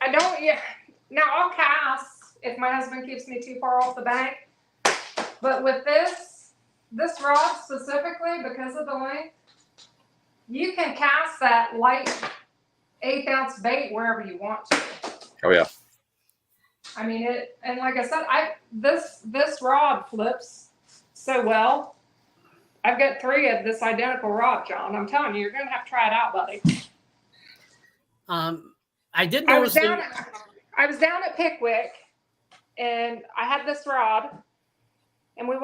[SPEAKER 4] I don't. Yeah. Now I'll cast if my husband keeps me too far off the bank, but with this rod specifically, because of the length, you can cast that light 1/8 ounce bait wherever you want to.
[SPEAKER 3] Oh yeah.
[SPEAKER 4] I mean it, and like I said, this rod flips so well. I've got 3 of this identical rod, John. I'm telling you, you're gonna have to try it out, buddy.
[SPEAKER 2] I did notice.
[SPEAKER 4] I was down at Pickwick, and I had this rod, and we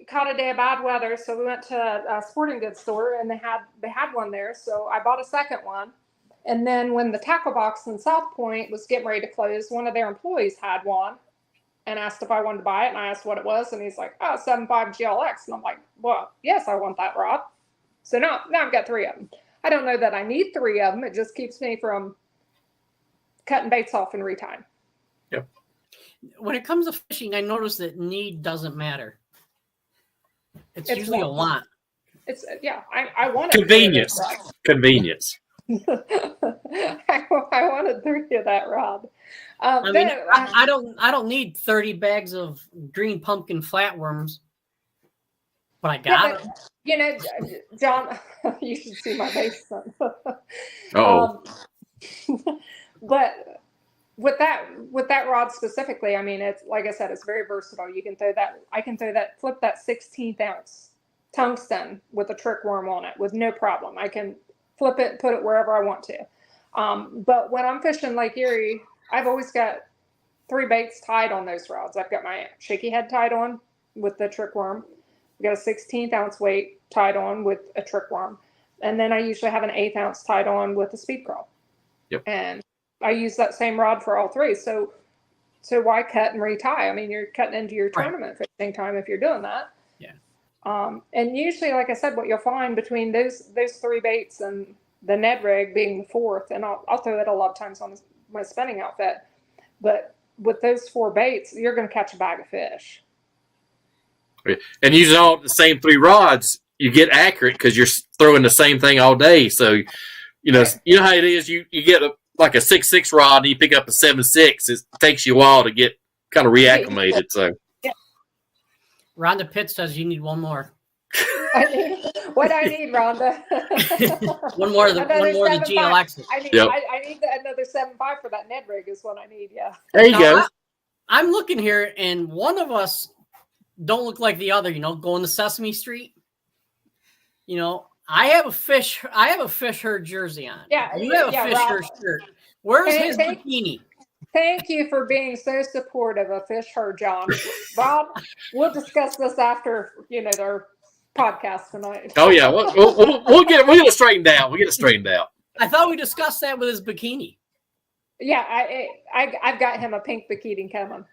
[SPEAKER 4] caught a day of bad weather, so we went to a sporting goods store, and they had one there, so I bought a second one. And then when the tackle box in South Point was getting ready to close, one of their employees had one and asked if I wanted to buy it, and I asked what it was, and he's like, 7.5 GLX, and I'm like, well, yes, I want that rod. So now I've got 3 of them. I don't know that I need 3 of them. It just keeps me from cutting baits off in retie.
[SPEAKER 3] Yep.
[SPEAKER 2] When it comes to fishing, I notice that need doesn't matter. It's usually a want.
[SPEAKER 4] It's I want
[SPEAKER 3] convenience. Convenience.
[SPEAKER 4] I wanted 3 of that rod.
[SPEAKER 2] I don't need 30 bags of green pumpkin flatworms, but I got them.
[SPEAKER 4] John, you should see my basement. But with that rod specifically, I mean, it's like I said, it's very versatile. You can throw that. I can flip that 16th ounce tungsten with a trick worm on it with no problem. I can flip it and put it wherever I want to. But when I'm fishing Lake Erie, I've always got 3 baits tied on those rods. I've got my shaky head tied on with the trick worm. I've got a 16th ounce weight tied on with a trick worm. And then I usually have an 1/8 ounce tied on with a speed crawl.
[SPEAKER 3] Yep.
[SPEAKER 4] And I use that same rod for all 3. So why cut and retie? I mean, you're cutting into your tournament fishing time if you're doing that.
[SPEAKER 2] Yeah.
[SPEAKER 4] And usually, like I said, what you'll find between those 3 baits and the Ned rig being the 4th, and I'll throw that a lot of times on my spinning outfit, but with those 4 baits, you're going to catch a bag of fish.
[SPEAKER 3] And using all the same 3 rods, you get accurate because you're throwing the same thing all day. So, you know how it is. You get like a 6.6 rod and you pick up a 7.6, it takes you a while to get kind of reacclimated. So,
[SPEAKER 2] Rhonda Pitt says you need one more.
[SPEAKER 4] I need Rhonda.
[SPEAKER 2] one more of the GLXs.
[SPEAKER 4] I need another 7.5 for that Ned rig is what I need. Yeah.
[SPEAKER 3] There you go.
[SPEAKER 2] I'm looking here, and one of us don't look like the other. You know, going to Sesame Street. You know, I have a fish herd jersey on.
[SPEAKER 4] Yeah,
[SPEAKER 2] you have a fish herd shirt. Where's his bikini?
[SPEAKER 4] Thank you for being so supportive of fish herd, John. Rob, we'll discuss this after their podcast tonight.
[SPEAKER 3] Oh yeah, we'll get it straightened out. We'll get it straightened out.
[SPEAKER 2] I thought we discussed that with his bikini.
[SPEAKER 4] Yeah, I've got him a pink bikini coming.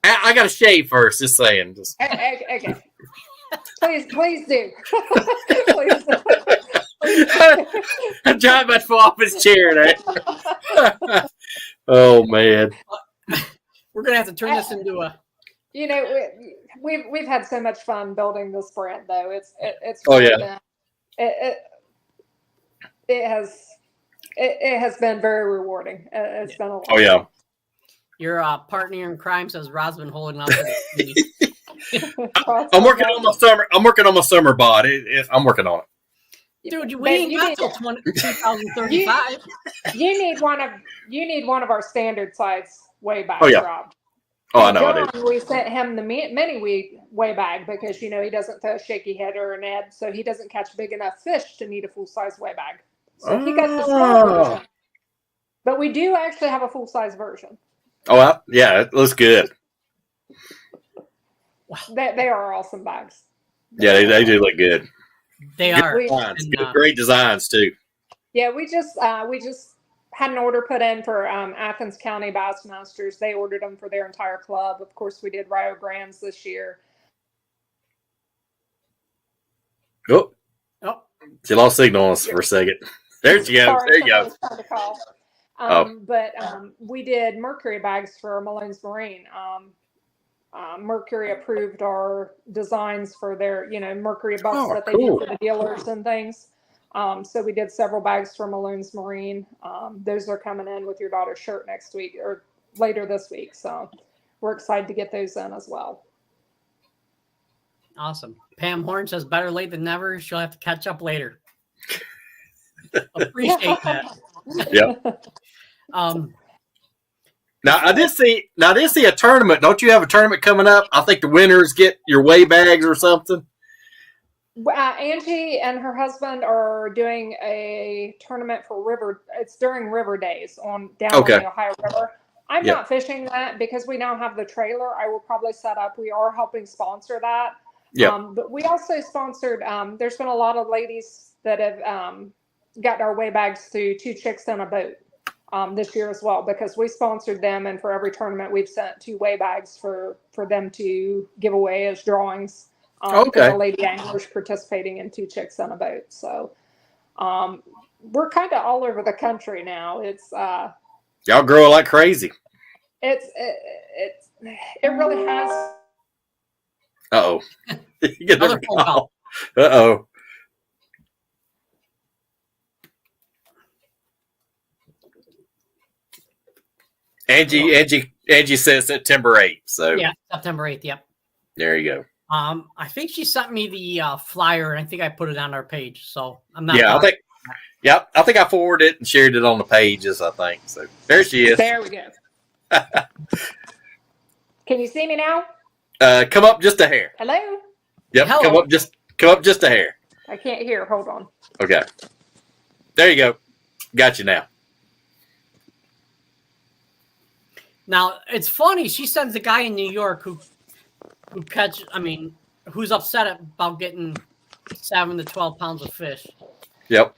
[SPEAKER 3] I got to shave first. Just saying.
[SPEAKER 4] Okay. Please do. Please do.
[SPEAKER 3] John about to fall off his chair there. Oh man,
[SPEAKER 2] we're gonna have to turn this into a.
[SPEAKER 4] We've had so much fun building this brand, though. It's it has been very rewarding. It's been a lot.
[SPEAKER 3] Oh yeah.
[SPEAKER 2] Your partner in crime says Rob's been holding up.
[SPEAKER 3] I'm working on my summer. I'm working on my summer bod. I'm working on it.
[SPEAKER 2] Dude, we ain't got till 2035.
[SPEAKER 4] You need one of our standard size weigh bags, Rob.
[SPEAKER 3] Oh, I know.
[SPEAKER 4] John, we sent him the mini weigh bag because he doesn't throw a shaky head or an Ed, so he doesn't catch big enough fish to need a full size weigh bag. So he got the small version. But we do actually have a full size version.
[SPEAKER 3] Oh, yeah, it looks good.
[SPEAKER 4] They are awesome bags.
[SPEAKER 3] Yeah, they do look good.
[SPEAKER 2] They
[SPEAKER 3] good
[SPEAKER 2] are
[SPEAKER 3] designs, great designs too.
[SPEAKER 4] Yeah, we just had an order put in for Athens County Bassmasters. They ordered them for their entire club. Of course, we did Rio Grandes this year.
[SPEAKER 3] Oh, she lost signal on us for a second. There she goes. There you go.
[SPEAKER 4] But we did Mercury bags for Malone's Marine. Mercury approved our designs for their, Mercury bucks that they do for the dealers and things. So we did several bags for Malone's Marine. Those are coming in with your daughter's shirt next week or later this week. So we're excited to get those in as well.
[SPEAKER 2] Awesome. Pam Horn says better late than never. She'll have to catch up later. Appreciate that.
[SPEAKER 3] Yep. Now I did see a tournament. Don't you have a tournament coming up? I think the winners get your weigh bags or something.
[SPEAKER 4] Angie and her husband are doing a tournament for River. It's during River Days on the Ohio River. I'm not fishing that because we now have the trailer. I will probably set up. We are helping sponsor that. Yeah. But we also sponsored. There's been a lot of ladies that have gotten our weigh bags through Two Chicks on a Boat this year as well because we sponsored them, and for every tournament we've sent 2 weigh bags for them to give away as drawings. For the lady anglers participating in Two Chicks on a Boat. So we're kind of all over the country now. It's
[SPEAKER 3] y'all grow like crazy.
[SPEAKER 4] It really has.
[SPEAKER 3] Uh-oh. You get another call. Uh-oh. Angie says September 8th. So
[SPEAKER 2] yeah, September 8th. Yep.
[SPEAKER 3] There you go.
[SPEAKER 2] I think she sent me the flyer, and I think I put it on our page. So I'm not.
[SPEAKER 3] Yeah, I think I forwarded it and shared it on the pages. I think so. There she is.
[SPEAKER 4] There we go. Can you see me now?
[SPEAKER 3] Come up just a hair.
[SPEAKER 4] Hello.
[SPEAKER 3] Yep. Hello. Come up just a hair.
[SPEAKER 4] I can't hear. Hold on.
[SPEAKER 3] Okay. There you go. Got you now.
[SPEAKER 2] Now it's funny. She sends a guy in New York who's upset about getting 7 to 12 pounds of fish.
[SPEAKER 3] Yep.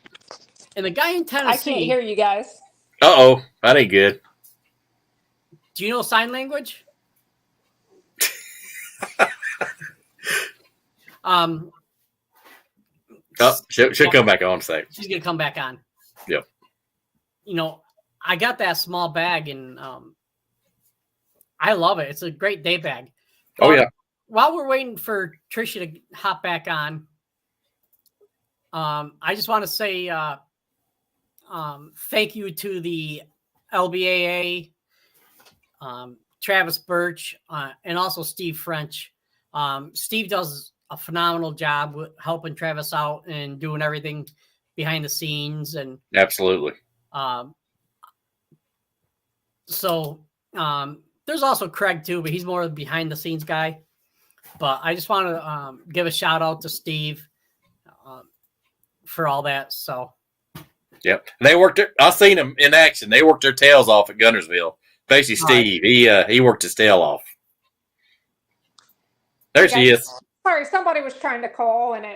[SPEAKER 2] And the guy in Tennessee.
[SPEAKER 4] I can't hear you guys.
[SPEAKER 3] Uh-oh. That ain't good.
[SPEAKER 2] Do you know sign language?
[SPEAKER 3] She'll come back on stage.
[SPEAKER 2] She's going to come back on.
[SPEAKER 3] Yep.
[SPEAKER 2] I got that small bag, and I love it. It's a great day bag.
[SPEAKER 3] Yeah.
[SPEAKER 2] While we're waiting for Tricia to hop back on, I just want to say thank you to the LBAA, Travis Birch, and also Steve French. Steve does a phenomenal job with helping Travis out and doing everything behind the scenes. And
[SPEAKER 3] absolutely.
[SPEAKER 2] There's also Craig too, but he's more of the behind the scenes guy. But I just want to give a shout out to Steve for all that. So,
[SPEAKER 3] yep, they worked. I've seen them in action. They worked their tails off at Gunnersville. Basically, Steve, he worked his tail off. There she is.
[SPEAKER 4] Sorry, somebody was trying to call, and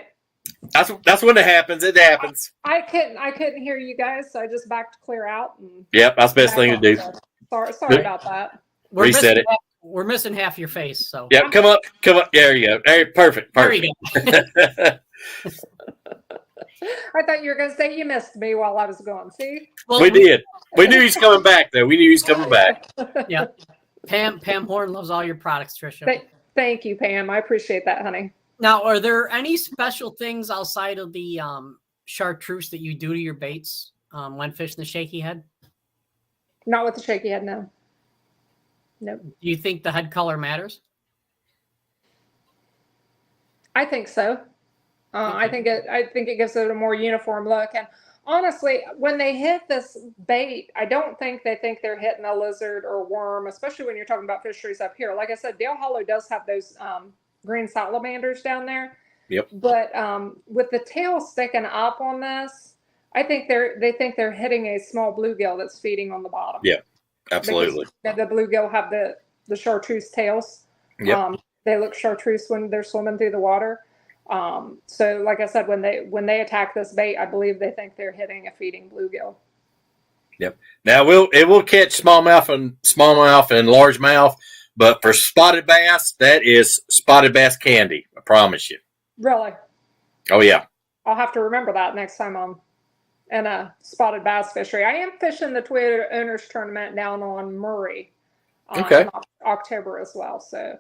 [SPEAKER 3] that's when it happens. It happens.
[SPEAKER 4] I couldn't hear you guys, so I just backed clear out. And
[SPEAKER 3] yep, that's the best thing to do.
[SPEAKER 4] Sorry about that.
[SPEAKER 3] Reset it.
[SPEAKER 2] We're missing half your face, so.
[SPEAKER 3] Yep, come up. There you go. There, perfect.
[SPEAKER 2] There you go.
[SPEAKER 4] I thought you were going to say you missed me while I was gone. See?
[SPEAKER 3] Well, we did. We knew he's coming back, though. We knew he's coming back.
[SPEAKER 2] Yeah. Pam Horn loves all your products, Tricia.
[SPEAKER 4] Thank you, Pam. I appreciate that, honey.
[SPEAKER 2] Now, are there any special things outside of the chartreuse that you do to your baits when fishing the shaky head?
[SPEAKER 4] Not with the shaky head, no. Nope.
[SPEAKER 2] Do you think the head color matters?
[SPEAKER 4] I think so. I think it gives it a more uniform look. And honestly, when they hit this bait, I don't think they think they're hitting a lizard or worm, especially when you're talking about fisheries up here. Like I said, Dale Hollow does have those green salamanders down there.
[SPEAKER 3] Yep. But
[SPEAKER 4] with the tail sticking up on this, I think they think they're hitting a small bluegill that's feeding on the bottom.
[SPEAKER 3] Yeah, absolutely.
[SPEAKER 4] Because the bluegill have the chartreuse tails.
[SPEAKER 3] Yep.
[SPEAKER 4] They look chartreuse when they're swimming through the water. So like I said, when they attack this bait, I believe they think they're hitting a feeding bluegill.
[SPEAKER 3] Yep. Now it will catch smallmouth and largemouth, but for spotted bass, that is spotted bass candy. I promise you.
[SPEAKER 4] Really?
[SPEAKER 3] Oh yeah.
[SPEAKER 4] I'll have to remember that next time I'm in a spotted bass fishery. I am fishing the Toyota Owners Tournament down on Murray. In October as well. So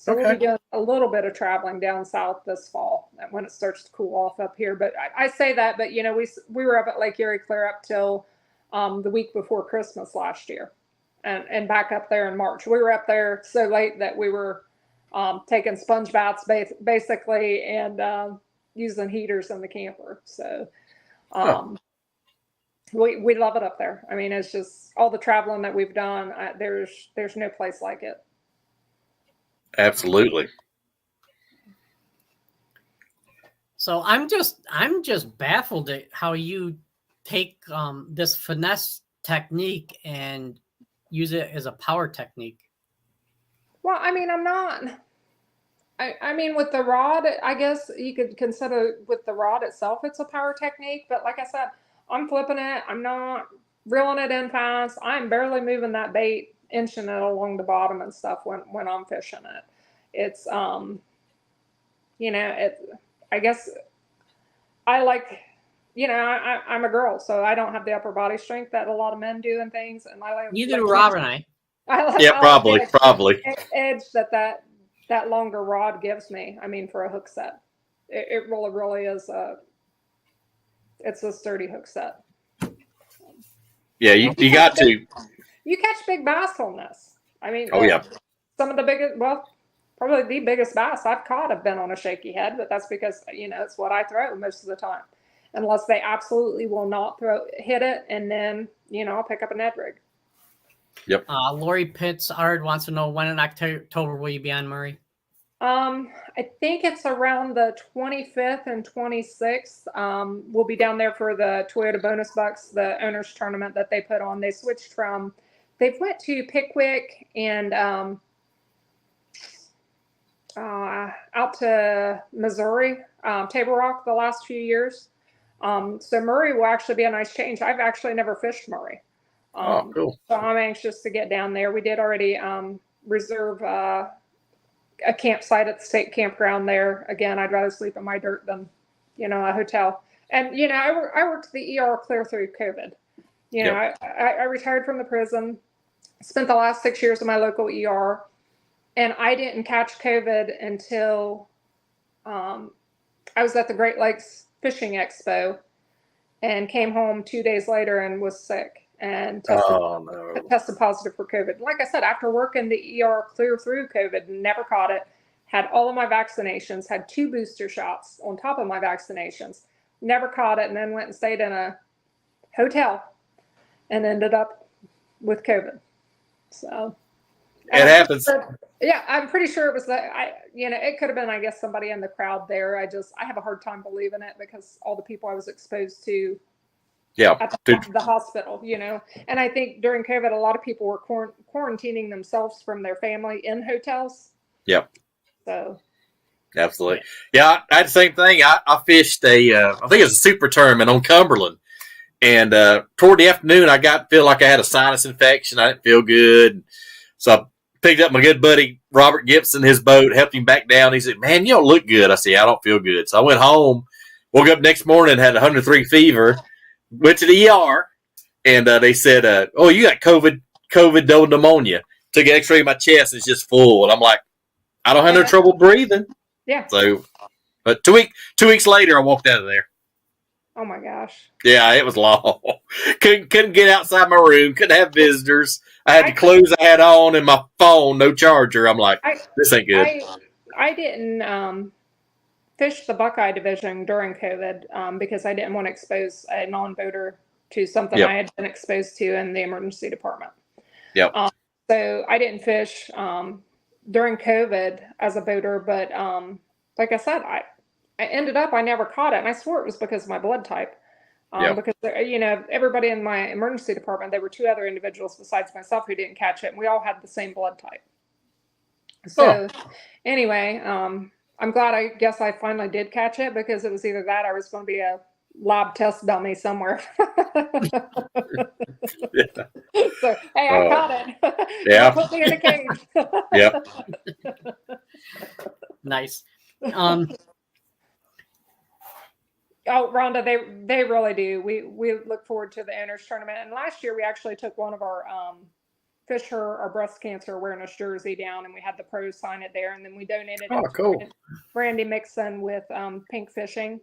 [SPEAKER 4] we'll be doing a little bit of traveling down south this fall when it starts to cool off up here. But I say that, but we were up at Lake Erie clear up till the week before Christmas last year, and back up there in March. We were up there so late that we were taking sponge baths basically and using heaters in the camper. So we love it up there. I mean, it's just all the traveling that we've done. There's no place like it.
[SPEAKER 3] Absolutely.
[SPEAKER 2] So I'm just baffled at how you take this finesse technique and use it as a power technique.
[SPEAKER 4] Well, I mean, I'm not. I mean, with the rod, I guess you could consider with the rod itself, it's a power technique. But like I said, I'm flipping it. I'm not reeling it in fast. I'm barely moving that bait, inching it along the bottom and stuff when I'm fishing it. It's, I guess I like, I'm a girl, so I don't have the upper body strength that a lot of men do and things. And I like.
[SPEAKER 2] Neither do Rob and I.
[SPEAKER 3] Probably.
[SPEAKER 4] Edge that longer rod gives me. I mean, for a hook set, it really is it's a sturdy hook set.
[SPEAKER 3] Yeah, you got to.
[SPEAKER 4] You catch big bass on this. I mean, some of the biggest, probably the biggest bass I've caught have been on a shaky head, but that's because it's what I throw most of the time, unless they absolutely will not hit it, and then I'll pick up a Ned rig.
[SPEAKER 3] Yep.
[SPEAKER 2] Lori Pitts-Ard wants to know when in October will you be on Murray?
[SPEAKER 4] I think it's around the 25th and 26th. We'll be down there for the Toyota Bonus Bucks, the owners tournament that they put on. They switched from, they've went to Pickwick and out to Missouri, Table Rock the last few years. So Murray will actually be a nice change. I've actually never fished Murray.
[SPEAKER 3] Cool.
[SPEAKER 4] So I'm anxious to get down there. We did already reserve a campsite at the state campground there. Again, I'd rather sleep in my dirt than, a hotel. And, I worked the ER clear through COVID. I retired from the prison, spent the last 6 years in my local ER, and I didn't catch COVID until I was at the Great Lakes Fishing Expo and came home 2 days later and was sick. and
[SPEAKER 3] no.
[SPEAKER 4] tested positive for COVID. Like I said, after working the ER clear through COVID, never caught it. Had all of my vaccinations, had 2 booster shots on top of my vaccinations, never caught it, and then went and stayed in a hotel and ended up with COVID. So
[SPEAKER 3] it happens.
[SPEAKER 4] Yeah, I'm pretty sure it was it could have been, I guess, somebody in the crowd there. I have a hard time believing it because all the people I was exposed to at the hospital, and I think during COVID, a lot of people were quarantining themselves from their family in hotels.
[SPEAKER 3] Yep.
[SPEAKER 4] So.
[SPEAKER 3] Absolutely. Yeah, I had the same thing. I fished I think it was a super tournament on Cumberland. And toward the afternoon, I feel like I had a sinus infection. I didn't feel good. So I picked up my good buddy, Robert Gibson, his boat, helped him back down. He said, "Man, you don't look good." I said, "I don't feel good." So I went home, woke up next morning, had 103 fever, went to the ER, and they said, "Oh, you got COVID pneumonia." Took an x-ray of my chest, and it's just full. And I'm like, I don't have no trouble breathing.
[SPEAKER 4] Yeah.
[SPEAKER 3] So, but 2 weeks later, I walked out of there.
[SPEAKER 4] Oh my gosh.
[SPEAKER 3] Yeah, it was long. Couldn't get outside my room. Couldn't have visitors. I had the clothes I had on and my phone, no charger. I'm like, this ain't good.
[SPEAKER 4] I didn't fish the Buckeye division during COVID because I didn't want to expose a non-boater to something I had been exposed to in the emergency department.
[SPEAKER 3] Yep.
[SPEAKER 4] So I didn't fish during COVID as a boater, but like I said, I ended up, I never caught it. And I swore it was because of my blood type. Because, everybody in my emergency department, there were 2 other individuals besides myself who didn't catch it. And we all had the same blood type. So anyway, I'm glad I guess I finally did catch it because it was either that or I was going to be a lab test dummy somewhere. So, hey, I caught it.
[SPEAKER 3] Yeah.
[SPEAKER 4] Put me in a cage.
[SPEAKER 3] Yep.
[SPEAKER 2] Nice.
[SPEAKER 4] Oh, Rhonda, they really do. We look forward to the owners tournament. And last year we actually took one of our fish our breast cancer awareness jersey down, and we had the pros sign it there, and then we donated it to Brandy Mixon with Pink Fishing,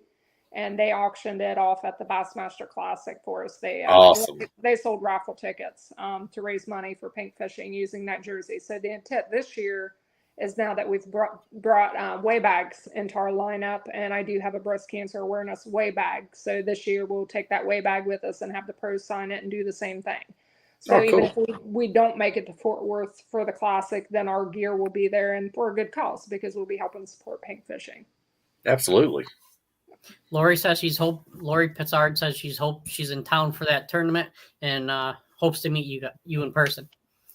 [SPEAKER 4] and they auctioned it off at the Bassmaster Classic for us.
[SPEAKER 3] Awesome.
[SPEAKER 4] They sold raffle tickets to raise money for Pink Fishing using that jersey. So the intent this year is now that we've brought weigh bags into our lineup, and I do have a breast cancer awareness weigh bag. So this year we'll take that weigh bag with us and have the pros sign it and do the same thing. So even if we don't make it to Fort Worth for the Classic, then our gear will be there and for a good cause because we'll be helping support Pink Fishing.
[SPEAKER 3] Absolutely.
[SPEAKER 2] Lori Pizzard says she's in town for that tournament and hopes to meet you in person.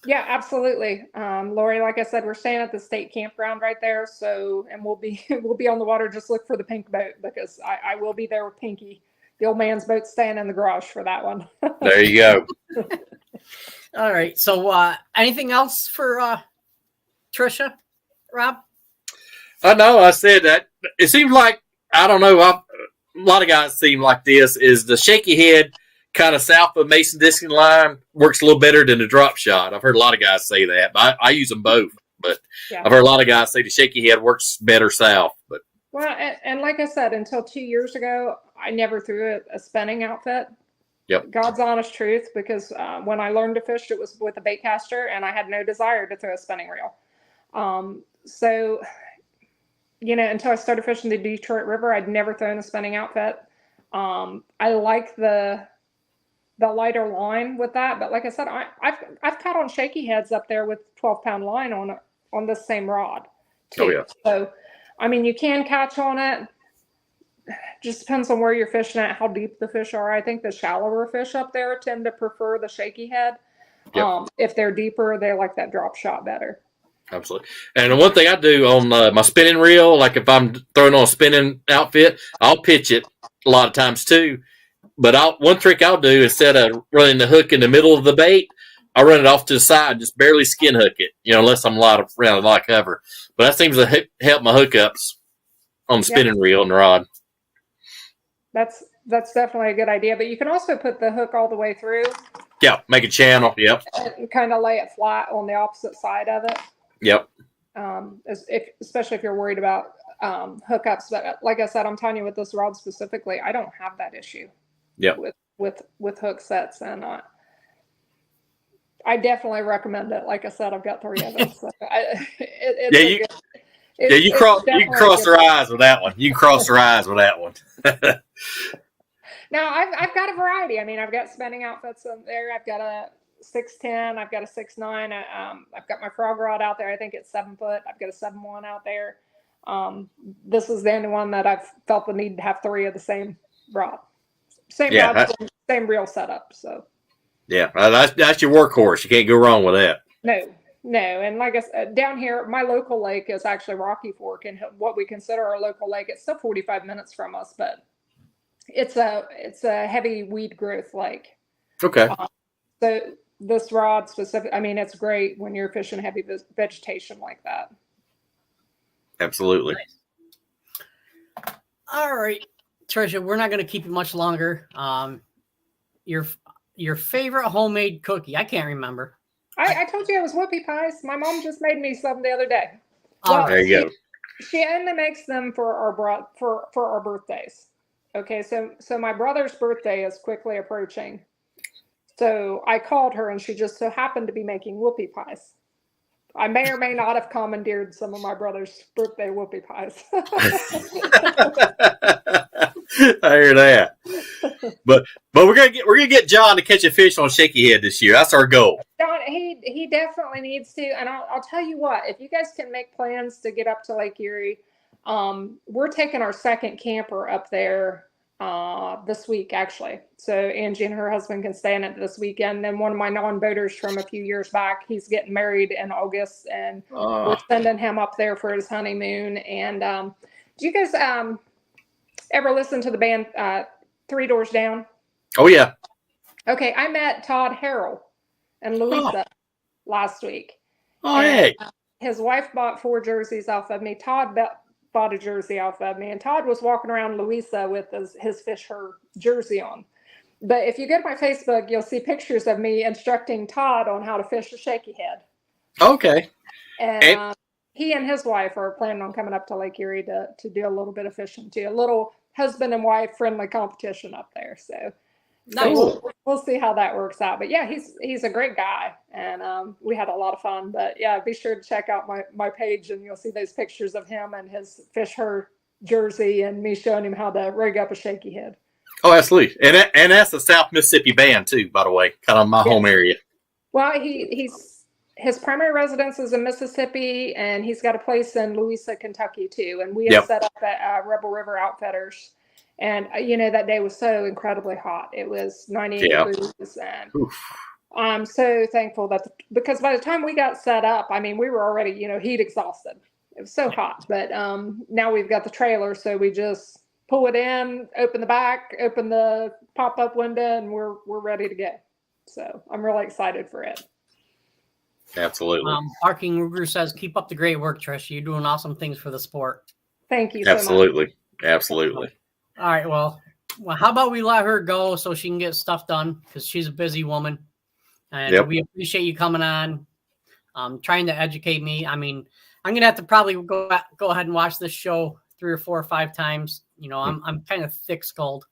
[SPEAKER 4] Yeah, absolutely. Lori, like I said, we're staying at the state campground right there. So, and we'll be on the water. Just look for the pink boat because I will be there with Pinky. The old man's boat staying in the garage for that one.
[SPEAKER 3] There you go.
[SPEAKER 2] All right. So anything else for Tricia, Rob?
[SPEAKER 3] I know. I said that it seems like, I don't know. A lot of guys seem like this is the shaky head kind of south of Mason Diskin line works a little better than the drop shot. I've heard a lot of guys say that, but I use them both. But yeah. I've heard a lot of guys say the shaky head works better south. But
[SPEAKER 4] well, and like I said, until 2 years ago, I never threw a spinning outfit.
[SPEAKER 3] Yep.
[SPEAKER 4] God's honest truth, because when I learned to fish, it was with a bait caster, and I had no desire to throw a spinning reel. So, until I started fishing the Detroit River, I'd never thrown a spinning outfit. I like the lighter line with that, but like I said, I've caught on shaky heads up there with 12-pound line on the same rod too.
[SPEAKER 3] Oh yeah.
[SPEAKER 4] So, I mean, you can catch on it. Just depends on where you're fishing at, how deep the fish are. I think the shallower fish up there tend to prefer the shaky head. Yep. If they're deeper, they like that drop shot better.
[SPEAKER 3] Absolutely. And the one thing I do on my spinning reel, like if I'm throwing on a spinning outfit, I'll pitch it a lot of times too. But one trick I'll do, instead of running the hook in the middle of the bait, I'll run it off to the side, just barely skin hook it, unless I'm around a lot of cover. But that seems to help my hookups on the spinning reel and the rod.
[SPEAKER 4] That's definitely a good idea. But you can also put the hook all the way through.
[SPEAKER 3] Yeah, make a channel. Yep.
[SPEAKER 4] And kind of lay it flat on the opposite side of it.
[SPEAKER 3] Yep.
[SPEAKER 4] Especially if you're worried about hookups. But like I said, I'm telling you with this rod specifically, I don't have that issue.
[SPEAKER 3] Yep.
[SPEAKER 4] With hook sets, and I definitely recommend it. Like I said, I've got 3 of them. So
[SPEAKER 3] you can cross your eyes with that one. You can cross your eyes with that one.
[SPEAKER 4] Now I've got a variety. I mean, I've got spinning outfits in there. I've got a 6'10". I've got a 6'9". I've got my frog rod out there. I think it's 7 foot. I've got a 7'1" out there. This is the only one that I've felt the need to have 3 of the same rod, rod, same reel setup. So
[SPEAKER 3] yeah, that's your workhorse. You can't go wrong with that.
[SPEAKER 4] No, and like I said, down here, my local lake is actually Rocky Fork, and what we consider our local lake. It's still 45 minutes from us, but it's a heavy weed growth lake.
[SPEAKER 3] Okay.
[SPEAKER 4] So this rod specific, I mean, it's great when you're fishing heavy vegetation like that.
[SPEAKER 3] Absolutely.
[SPEAKER 2] All right, Tricia, we're not going to keep you much longer. Your favorite homemade cookie? I can't remember.
[SPEAKER 4] I told you it was whoopie pies. My mom just made me some the other day.
[SPEAKER 2] Well,
[SPEAKER 3] there you go.
[SPEAKER 4] She only makes them for our birthdays. Okay, so my brother's birthday is quickly approaching. So I called her, and she just so happened to be making whoopie pies. I may or may not have commandeered some of my brother's birthday whoopie pies.
[SPEAKER 3] I hear that. But we're gonna get John to catch a fish on Shaky Head this year. That's our goal.
[SPEAKER 4] John, he definitely needs to. And I'll tell you what, if you guys can make plans to get up to Lake Erie, we're taking our second camper up there this week, actually. So Angie and her husband can stay in it this weekend. Then one of my non-boaters from a few years back, he's getting married in August, and we're sending him up there for his honeymoon. And do you guys ever listen to the band 3 Doors Down?
[SPEAKER 3] Oh yeah.
[SPEAKER 4] Okay, I met Todd Harrell and Louisa last week.
[SPEAKER 3] Oh, hey.
[SPEAKER 4] His wife bought 4 jerseys off of me. Todd bought a jersey off of me, and Todd was walking around Louisa with his Fish Her jersey on. But if you go to my Facebook, you'll see pictures of me instructing Todd on how to fish a Shaky Head.
[SPEAKER 3] Okay.
[SPEAKER 4] And he and his wife are planning on coming up to Lake Erie to do a little bit of fishing too. A little husband and wife friendly competition up there. So
[SPEAKER 2] nice.
[SPEAKER 4] We'll see how that works out. But yeah, he's a great guy, and we had a lot of fun. But yeah, be sure to check out my page, and you'll see those pictures of him and his Fish Her jersey, and me showing him how to rig up a Shaky Head.
[SPEAKER 3] Oh, absolutely. And that's the South Mississippi band too, by the way, kind of my home area. Well,
[SPEAKER 4] his primary residence is in Mississippi, and he's got a place in Louisa, Kentucky too. And we had set up at Rebel River Outfitters. And, that day was so incredibly hot. It was 98 degrees. And I'm so thankful because by the time we got set up, I mean, we were already, heat exhausted. It was so hot. But now we've got the trailer, so we just pull it in, open the back, open the pop-up window, and we're ready to go. So I'm really excited for it.
[SPEAKER 3] Absolutely.
[SPEAKER 2] Barking Ruger says, keep up the great work, Tricia. You're doing awesome things for the sport.
[SPEAKER 4] Thank you so much.
[SPEAKER 3] Absolutely.
[SPEAKER 2] All right. Well, how about we let her go so she can get stuff done, because she's a busy woman. And we appreciate you coming on, trying to educate me. I mean, I'm going to have to probably go ahead and watch this show 3 or 4 or 5 times. I'm kind of thick-skulled.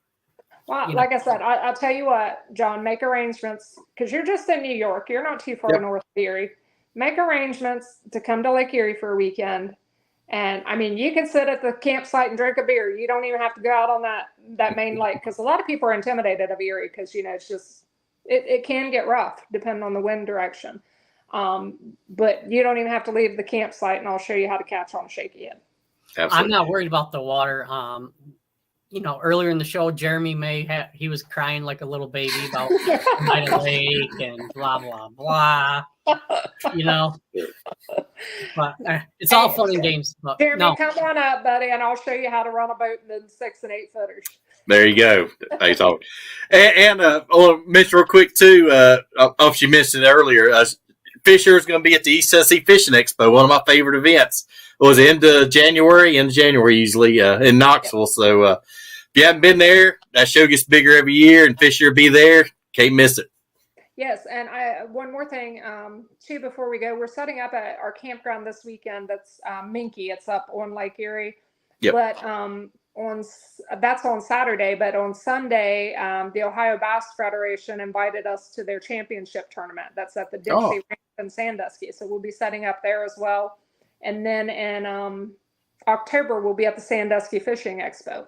[SPEAKER 4] Well, like I said, I'll tell you what, John, make arrangements, because you're just in New York. You're not too far north of Erie. Make arrangements to come to Lake Erie for a weekend. And, I mean, you can sit at the campsite and drink a beer. You don't even have to go out on that main lake, because a lot of people are intimidated of Erie because, it's just, it can get rough depending on the wind direction. But you don't even have to leave the campsite, and I'll show you how to catch on a Shaky Head.
[SPEAKER 2] Absolutely. I'm not worried about the water. Earlier in the show, Jeremy he was crying like a little baby about the lake and blah, blah, blah. But it's all fun and games. But
[SPEAKER 4] Jeremy, come on up, buddy, and I'll show you how to run a boat in 6 and 8 footers.
[SPEAKER 3] There you go. Nice talk. And I want to mention real quick too. If you mentioned it earlier, Fisher is going to be at the East Tennessee Fishing Expo, one of my favorite events. It was end of January usually in Knoxville. So if you haven't been there, that show gets bigger every year, and Fisher will be there. Can't miss it.
[SPEAKER 4] Yes, and one more thing, too, before we go. We're setting up at our campground this weekend. That's Minky. It's up on Lake Erie.
[SPEAKER 3] Yep.
[SPEAKER 4] But that's on Saturday, but on Sunday, the Ohio Bass Federation invited us to their championship tournament. That's at the Dixie Ramp in Sandusky. So we'll be setting up there as well. And then in October, we'll be at the Sandusky Fishing Expo.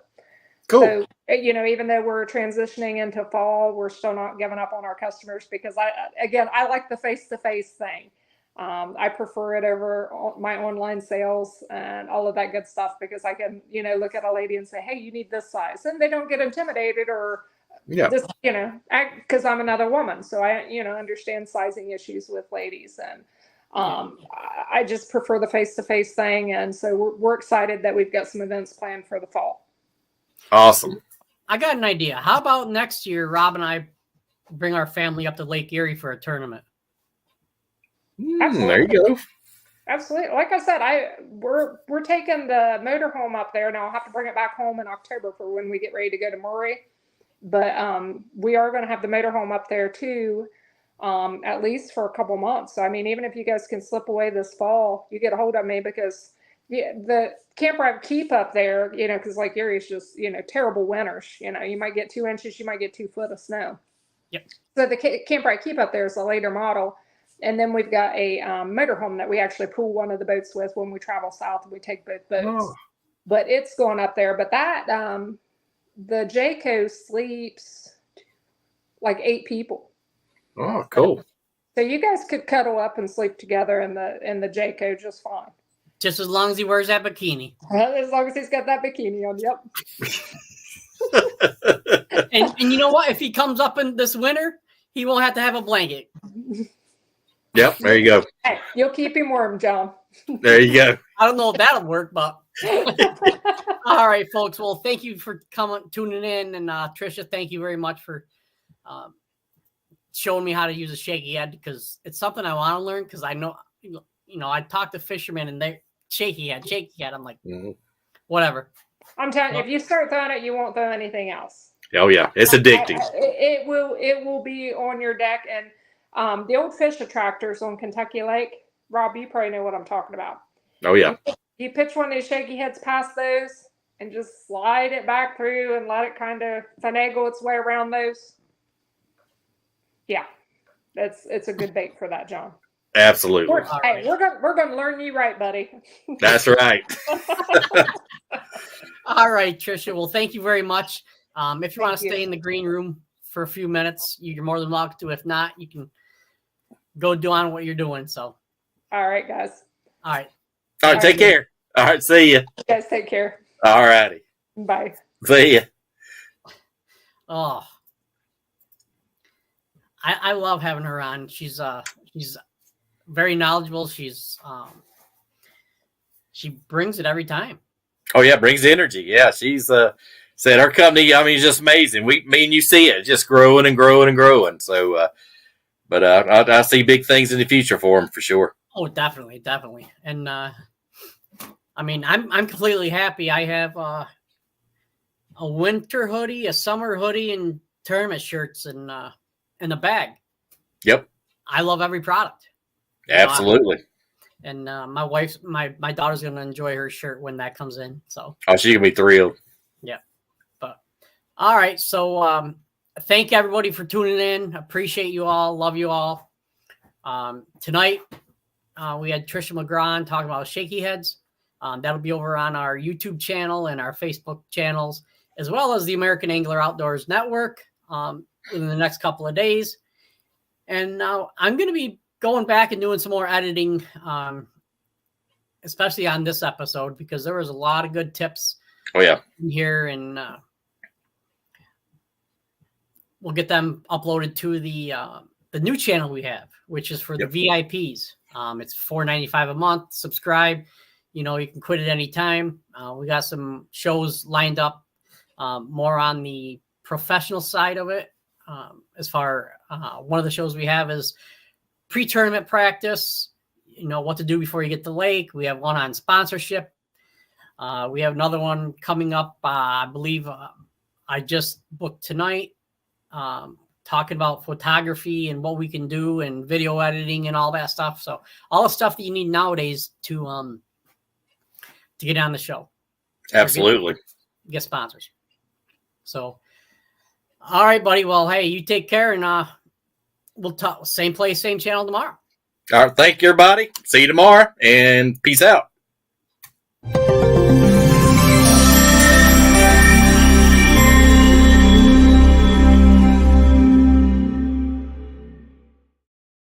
[SPEAKER 3] Cool.
[SPEAKER 4] So, even though we're transitioning into fall, we're still not giving up on our customers because I like the face-to-face thing. I prefer it over my online sales and all of that good stuff because I can, look at a lady and say, hey, you need this size. And they don't get intimidated or just, because I'm another woman. So I, understand sizing issues with ladies. And I just prefer the face-to-face thing. And so we're excited that we've got some events planned for the fall.
[SPEAKER 3] Awesome.
[SPEAKER 2] I got an idea. How about next year, Rob and I bring our family up to Lake Erie for a tournament?
[SPEAKER 3] There you go.
[SPEAKER 4] Absolutely. Like I said, we're taking the motorhome up there. Now I'll have to bring it back home in October for when we get ready to go to Murray. But we are going to have the motorhome up there too, at least for a couple months. So, I mean, even if you guys can slip away this fall, you get a hold of me because the camper I keep up there, because Lake Erie is just, terrible winters. You might get 2 inches, you might get 2 foot of snow.
[SPEAKER 2] Yep.
[SPEAKER 4] So the camper I keep up there is a later model. And then we've got a motorhome that we actually pull one of the boats with when we travel south and we take both boats. Oh. But it's going up there. But that, the Jayco sleeps like 8 people.
[SPEAKER 3] Oh, cool.
[SPEAKER 4] So you guys could cuddle up and sleep together in the Jayco just fine.
[SPEAKER 2] Just as long as he wears that bikini.
[SPEAKER 4] As long as he's got that bikini on,
[SPEAKER 2] yep. and you know what? If he comes up in this winter, he won't have to have a blanket.
[SPEAKER 3] Yep, there you go.
[SPEAKER 4] Hey, you'll keep him warm, John.
[SPEAKER 3] There you go.
[SPEAKER 2] I don't know if that'll work, but all right, folks. Well, thank you for tuning in, and Tricia, thank you very much for showing me how to use a shaky head because it's something I want to learn. Because I know, I talk to fishermen and they shaky head. I'm like, whatever.
[SPEAKER 4] I'm telling you, if you start throwing it, you won't throw anything else.
[SPEAKER 3] Oh yeah, it's addicting.
[SPEAKER 4] It will be on your deck and. The old fish attractors on Kentucky Lake, Rob, you probably know what I'm talking about.
[SPEAKER 3] Oh, yeah.
[SPEAKER 4] You pitch one of these shaky heads past those and just slide it back through and let it kind of finagle its way around those. Yeah, it's a good bait for that, John.
[SPEAKER 3] Absolutely.
[SPEAKER 4] We're going to learn you right, buddy.
[SPEAKER 3] That's right.
[SPEAKER 2] All right, Tricia. Well, thank you very much. If you want to stay in the green room for a few minutes, you're more than welcome to. If not, you can go do on what you're doing. So,
[SPEAKER 4] all right, guys.
[SPEAKER 2] All right.
[SPEAKER 3] All right. Take care. All right. See you.
[SPEAKER 4] You guys take care.
[SPEAKER 3] All righty.
[SPEAKER 4] Bye.
[SPEAKER 3] See ya.
[SPEAKER 2] Oh, I love having her on. She's very knowledgeable. She brings it every time. Oh
[SPEAKER 3] yeah, brings energy. Yeah, she's said our company. I mean, it's just amazing. Me and you see it just growing and growing and growing. So, but I see big things in the future for them for sure.
[SPEAKER 2] Oh, definitely. And I mean, I'm completely happy. I have a winter hoodie, a summer hoodie, and tournament shirts in a bag.
[SPEAKER 3] Yep.
[SPEAKER 2] I love every product.
[SPEAKER 3] Absolutely.
[SPEAKER 2] And my daughter's gonna enjoy her shirt when that comes in. So.
[SPEAKER 3] Oh, she's gonna be thrilled.
[SPEAKER 2] Yeah. But all right. So thank everybody for tuning in. Appreciate you all. Love you all. Tonight we had Tricia Mcgraw talking about shaky heads. That'll be over on our YouTube channel and our Facebook channels, as well as the American Angler Outdoors Network in the next couple of days. And now I'm going to be going back and doing some more editing, especially on this episode, because there was a lot of good tips in here, and we'll get them uploaded to the new channel we have, which is for the VIPs. It's $4.95 a month. Subscribe. You can quit at any time. We got some shows lined up more on the professional side of it. As far one of the shows we have is pre-tournament practice, what to do before you get to the lake. We have one on sponsorship. We have another one coming up. I believe I just booked tonight, talking about photography and what we can do and video editing and all that stuff. So all the stuff that you need nowadays to get on the show.
[SPEAKER 3] Absolutely.
[SPEAKER 2] get sponsors. So, all right, buddy. Well, hey, you take care, and we'll talk same place, same channel tomorrow.
[SPEAKER 3] All right. Thank you, everybody. See you tomorrow, and peace out.